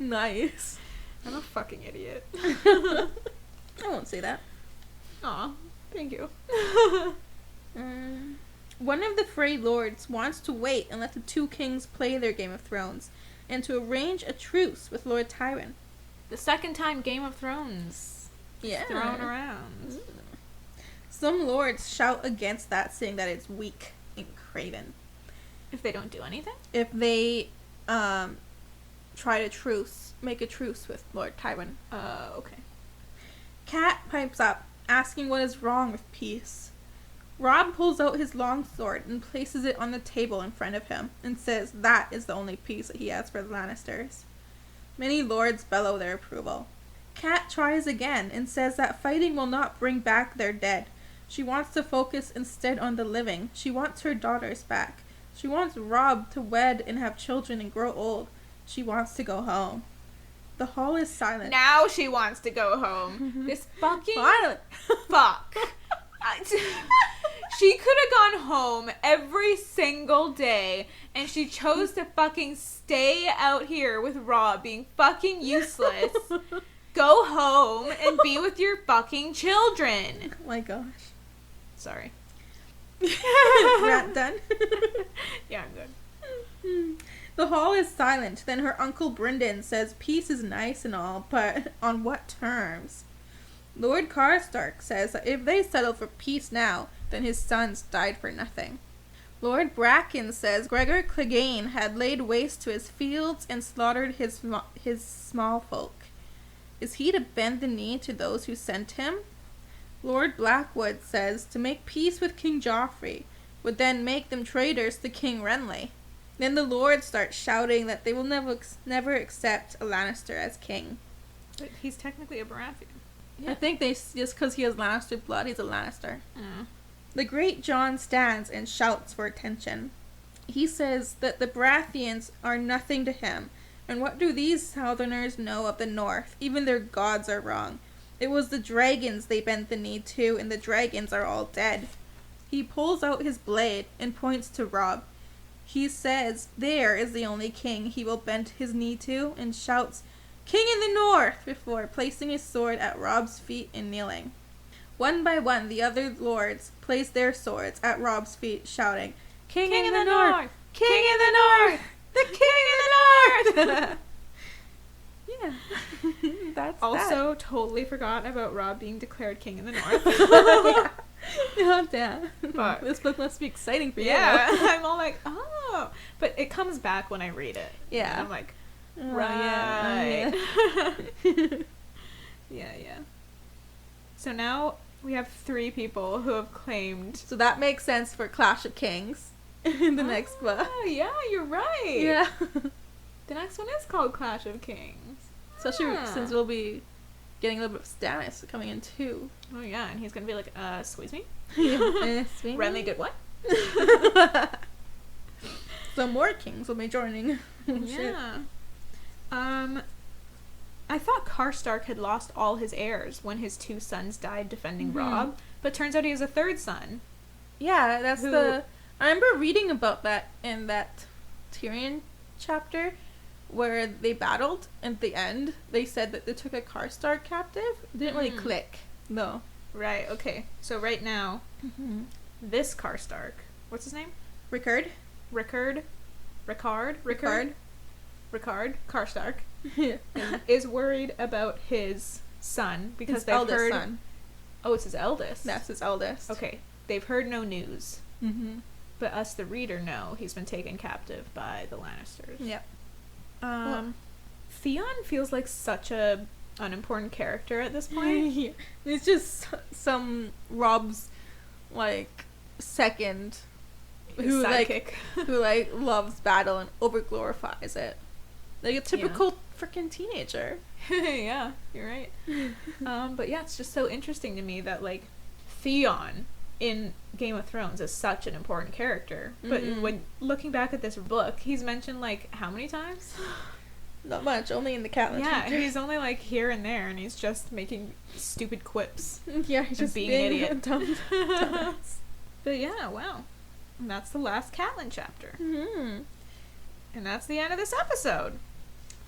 [SPEAKER 2] Nice.
[SPEAKER 1] I'm a fucking idiot.
[SPEAKER 2] I won't say that.
[SPEAKER 1] Aw, thank you.
[SPEAKER 2] One of the Frey lords wants to wait and let the two kings play their Game of Thrones, and to arrange a truce with Lord Tyrell.
[SPEAKER 1] The second time Game of Thrones
[SPEAKER 2] is
[SPEAKER 1] thrown around.
[SPEAKER 2] Some lords shout against that, saying that it's weak and craven.
[SPEAKER 1] If they don't do anything?
[SPEAKER 2] If they try to make a truce with Lord Tywin.
[SPEAKER 1] Okay.
[SPEAKER 2] Cat pipes up, asking what is wrong with peace. Robb pulls out his long sword and places it on the table in front of him, and says that is the only peace that he has for the Lannisters. Many lords bellow their approval. Cat tries again and says that fighting will not bring back their dead. She wants to focus instead on the living. She wants her daughters back. She wants Robb to wed and have children and grow old. She wants to go home. The hall is silent.
[SPEAKER 1] Now she wants to go home. This fucking fuck. She could have gone home every single day, and she chose to fucking stay out here with Robb being fucking useless. Go home and be with your fucking children.
[SPEAKER 2] Oh my gosh.
[SPEAKER 1] Sorry.
[SPEAKER 2] Rant done?
[SPEAKER 1] Yeah, I'm good.
[SPEAKER 2] The hall is silent. Then her uncle Brynden says peace is nice and all, but on what terms? Lord Karstark says that if they settle for peace now, then his sons died for nothing. Lord Bracken says Gregor Clegane had laid waste to his fields and slaughtered his small folk. Is he to bend the knee to those who sent him? Lord Blackwood says to make peace with King Joffrey would then make them traitors to King Renly. Then the lords start shouting that they will never accept a Lannister as king.
[SPEAKER 1] But he's technically a Baratheon.
[SPEAKER 2] Yeah. I think just because he has Lannister blood, he's a Lannister. The Great John stands and shouts for attention. He says that the Baratheons are nothing to him, and what do these Southerners know of the North? Even their gods are wrong. It was the dragons they bent the knee to, and the dragons are all dead. He pulls out his blade and points to Robb. He says there is the only king he will bend his knee to, and shouts, "King in the North!" before placing his sword at Robb's feet and kneeling. One by one, the other lords place their swords at Robb's feet, shouting, King in the North! King in the North! The King in the North! Yeah. That's
[SPEAKER 1] also
[SPEAKER 2] that.
[SPEAKER 1] Totally forgot about Robb being declared King in the North.
[SPEAKER 2] Yeah. Oh, damn.
[SPEAKER 1] Fuck.
[SPEAKER 2] This book must be exciting for you.
[SPEAKER 1] Yeah. I'm all like, oh. But it comes back when I read it.
[SPEAKER 2] Yeah.
[SPEAKER 1] And I'm like,
[SPEAKER 2] right.
[SPEAKER 1] Yeah. So now we have 3 people who have claimed.
[SPEAKER 2] So that makes sense for Clash of Kings in the next book.
[SPEAKER 1] Oh, yeah, you're right.
[SPEAKER 2] Yeah.
[SPEAKER 1] The next one is called Clash of Kings.
[SPEAKER 2] Especially since we'll be getting a little bit of Stannis coming in too.
[SPEAKER 1] Oh yeah, and he's gonna be like, squeeze me?
[SPEAKER 2] Renly
[SPEAKER 1] did what?
[SPEAKER 2] So more kings will be joining.
[SPEAKER 1] Yeah. I thought Karstark had lost all his heirs when his 2 sons died defending Robb, but turns out he has a 3rd son.
[SPEAKER 2] Yeah, that's I remember reading about that in that Tyrion chapter where they battled. At the end, they said that they took a Karstark captive. It didn't really click, though.
[SPEAKER 1] Right, okay. So right now, this Karstark, what's his name?
[SPEAKER 2] Rickard
[SPEAKER 1] Karstark is worried about his son because
[SPEAKER 2] his
[SPEAKER 1] they've
[SPEAKER 2] eldest
[SPEAKER 1] heard.
[SPEAKER 2] Son.
[SPEAKER 1] Oh, it's his eldest.
[SPEAKER 2] That's his eldest.
[SPEAKER 1] Okay, they've heard no news,
[SPEAKER 2] Mm-hmm.
[SPEAKER 1] but us, the reader, know he's been taken captive by the Lannisters.
[SPEAKER 2] Yep.
[SPEAKER 1] Theon feels like such a unimportant character at this point.
[SPEAKER 2] Yeah. It's just some Robb's like second who
[SPEAKER 1] sidekick.
[SPEAKER 2] like loves battle and over glorifies it, like a typical freaking teenager.
[SPEAKER 1] Yeah, you're right. But yeah, it's just so interesting to me that like Theon in Game of Thrones is such an important character, but when looking back at this book, he's mentioned like how many times?
[SPEAKER 2] Not much, only in the Catelyn chapter.
[SPEAKER 1] He's only like here and there, and he's just making stupid quips.
[SPEAKER 2] Yeah, he's just being an idiot. Dumb.
[SPEAKER 1] But yeah, wow. And that's the last Catelyn chapter. And that's the end of this episode.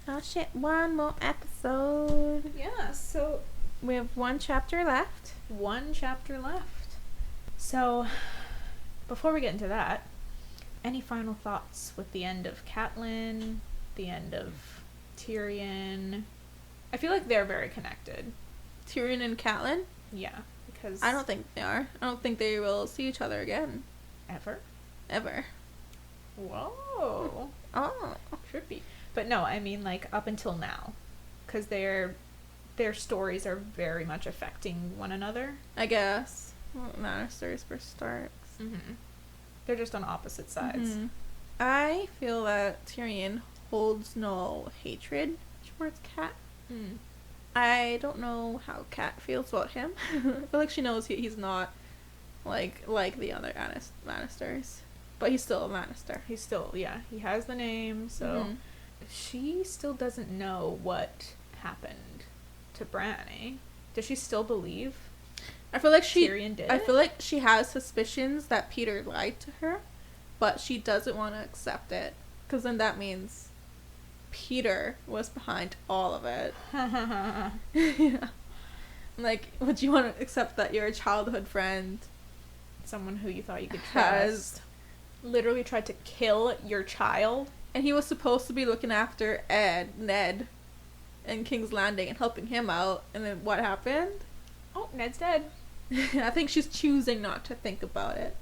[SPEAKER 2] Oh shit, one more episode.
[SPEAKER 1] Yeah, so
[SPEAKER 2] we have one chapter left.
[SPEAKER 1] So, before we get into that, any final thoughts with the end of Catelyn, the end of Tyrion? I feel like they're very connected.
[SPEAKER 2] Tyrion and Catelyn?
[SPEAKER 1] Yeah, because...
[SPEAKER 2] I don't think they are. I don't think they will see each other again.
[SPEAKER 1] Ever. Whoa.
[SPEAKER 2] Oh.
[SPEAKER 1] Trippy. But no, I mean, like, up until now. Because their stories are very much affecting one another.
[SPEAKER 2] I guess. Well, Lannisters for Starks.
[SPEAKER 1] They're just on opposite sides.
[SPEAKER 2] I feel that Tyrion holds no hatred towards Cat. I don't know how Cat feels about him. I feel like she knows he's not like the other Lannisters. But he's still a Lannister.
[SPEAKER 1] He's still, he has the name, so... She still doesn't know what happened to Bran, eh? Does she still believe
[SPEAKER 2] I feel like
[SPEAKER 1] Tyrion did
[SPEAKER 2] I feel like she has suspicions that Peter lied to her, but she doesn't want to accept it. Because then that means Peter was behind all of it. Yeah. Like, would you want to accept that your childhood friend,
[SPEAKER 1] someone who you thought you could trust, literally tried to kill your child?
[SPEAKER 2] And he was supposed to be looking after Ned, in King's Landing and helping him out. And then what happened?
[SPEAKER 1] Oh, Ned's dead.
[SPEAKER 2] I think she's choosing not to think about it.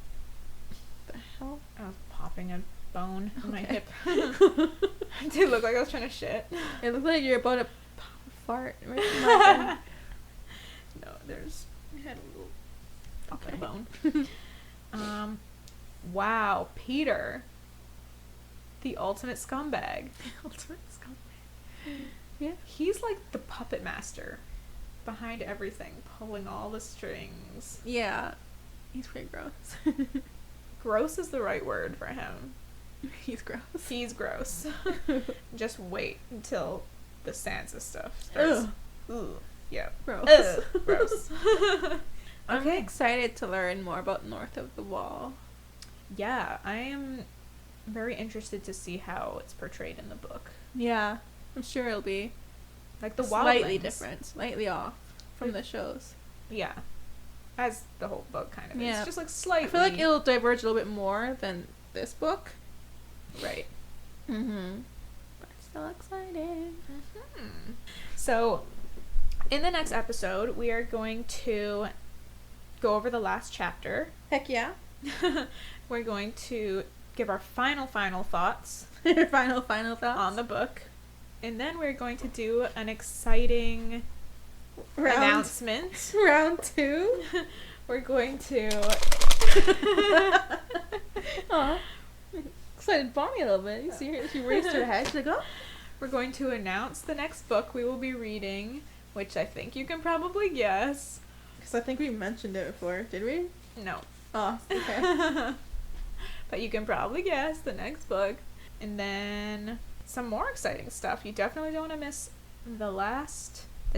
[SPEAKER 2] What the hell?
[SPEAKER 1] I was popping a bone in my hip. It did look like I was trying to shit.
[SPEAKER 2] It looked like you're about to pop a fart. Right?
[SPEAKER 1] No, I had a little popping bone. Wow, Peter. The ultimate scumbag. Yeah. He's like the puppet master behind everything, pulling all the strings.
[SPEAKER 2] Yeah. He's pretty gross.
[SPEAKER 1] Gross is the right word for him.
[SPEAKER 2] He's gross.
[SPEAKER 1] Just wait until the Sansa stuff starts.
[SPEAKER 2] Ugh.
[SPEAKER 1] Yeah.
[SPEAKER 2] Gross.
[SPEAKER 1] Gross.
[SPEAKER 2] I'm excited to learn more about North of the Wall.
[SPEAKER 1] Yeah, I am very interested to see how it's portrayed in the book.
[SPEAKER 2] Yeah, I'm sure it'll be
[SPEAKER 1] like the
[SPEAKER 2] slightly different, slightly off from the shows.
[SPEAKER 1] Yeah, as the whole book kind of is.
[SPEAKER 2] Yeah.
[SPEAKER 1] Just like slightly.
[SPEAKER 2] I feel like it'll diverge a little bit more than this book.
[SPEAKER 1] Right.
[SPEAKER 2] But still excited.
[SPEAKER 1] So, in the next episode, we are going to go over the last chapter.
[SPEAKER 2] Heck yeah.
[SPEAKER 1] We're going to give our final thoughts.
[SPEAKER 2] final thoughts
[SPEAKER 1] on the book. And then we're going to do an exciting announcement.
[SPEAKER 2] Round 2.
[SPEAKER 1] We're going to...
[SPEAKER 2] Aw. Excited Bonnie a little bit. You see her? She raised her head. She's like, oh.
[SPEAKER 1] We're going to announce the next book we will be reading, which I think you can probably guess.
[SPEAKER 2] Because I think we mentioned it before. Did we?
[SPEAKER 1] No.
[SPEAKER 2] Oh, okay.
[SPEAKER 1] But you can probably guess the next book. And then some more exciting stuff. You definitely don't want to miss the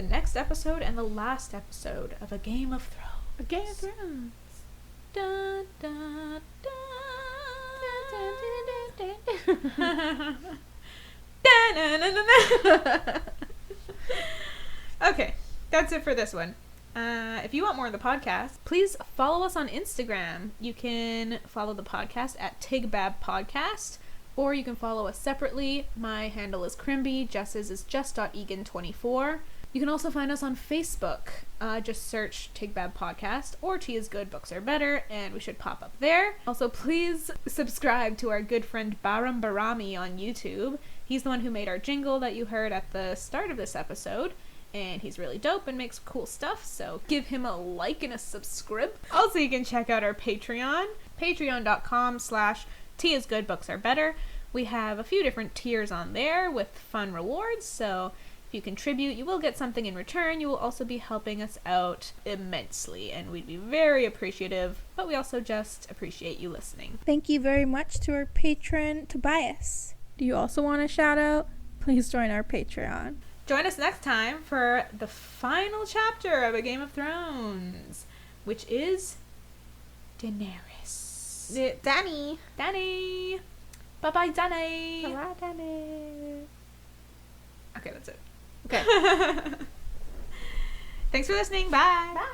[SPEAKER 1] next episode and the last episode of A Game of Thrones.
[SPEAKER 2] A Game of Thrones.
[SPEAKER 1] Dun, dun, dun. Okay, that's it for this one. If you want more of the podcast, please follow us on Instagram. You can follow the podcast at Tigbab Podcast, or you can follow us separately. My handle is Crimby. Jess's is just.egan24. You can also find us on Facebook. Just search Tigbab Podcast or Tea is Good, Books Are Better, and we should pop up there. Also, please subscribe to our good friend Baram Barami on YouTube. He's the one who made our jingle that you heard at the start of this episode. And he's really dope and makes cool stuff, so give him a like and a subscribe. Also, you can check out our Patreon, patreon.com/teaisgoodbooksArebetter. We have a few different tiers on there with fun rewards, so if you contribute, you will get something in return. You will also be helping us out immensely, and we'd be very appreciative, but we also just appreciate you listening.
[SPEAKER 2] Thank you very much to our patron, Tobias. Do you also want a shout out? Please join our Patreon.
[SPEAKER 1] Join us next time for the final chapter of A Game of Thrones, which is Daenerys.
[SPEAKER 2] Dany.
[SPEAKER 1] Bye-bye, Dany.
[SPEAKER 2] Bye-bye, Dany.
[SPEAKER 1] Okay, that's it.
[SPEAKER 2] Okay.
[SPEAKER 1] Thanks for listening. Bye.
[SPEAKER 2] Bye.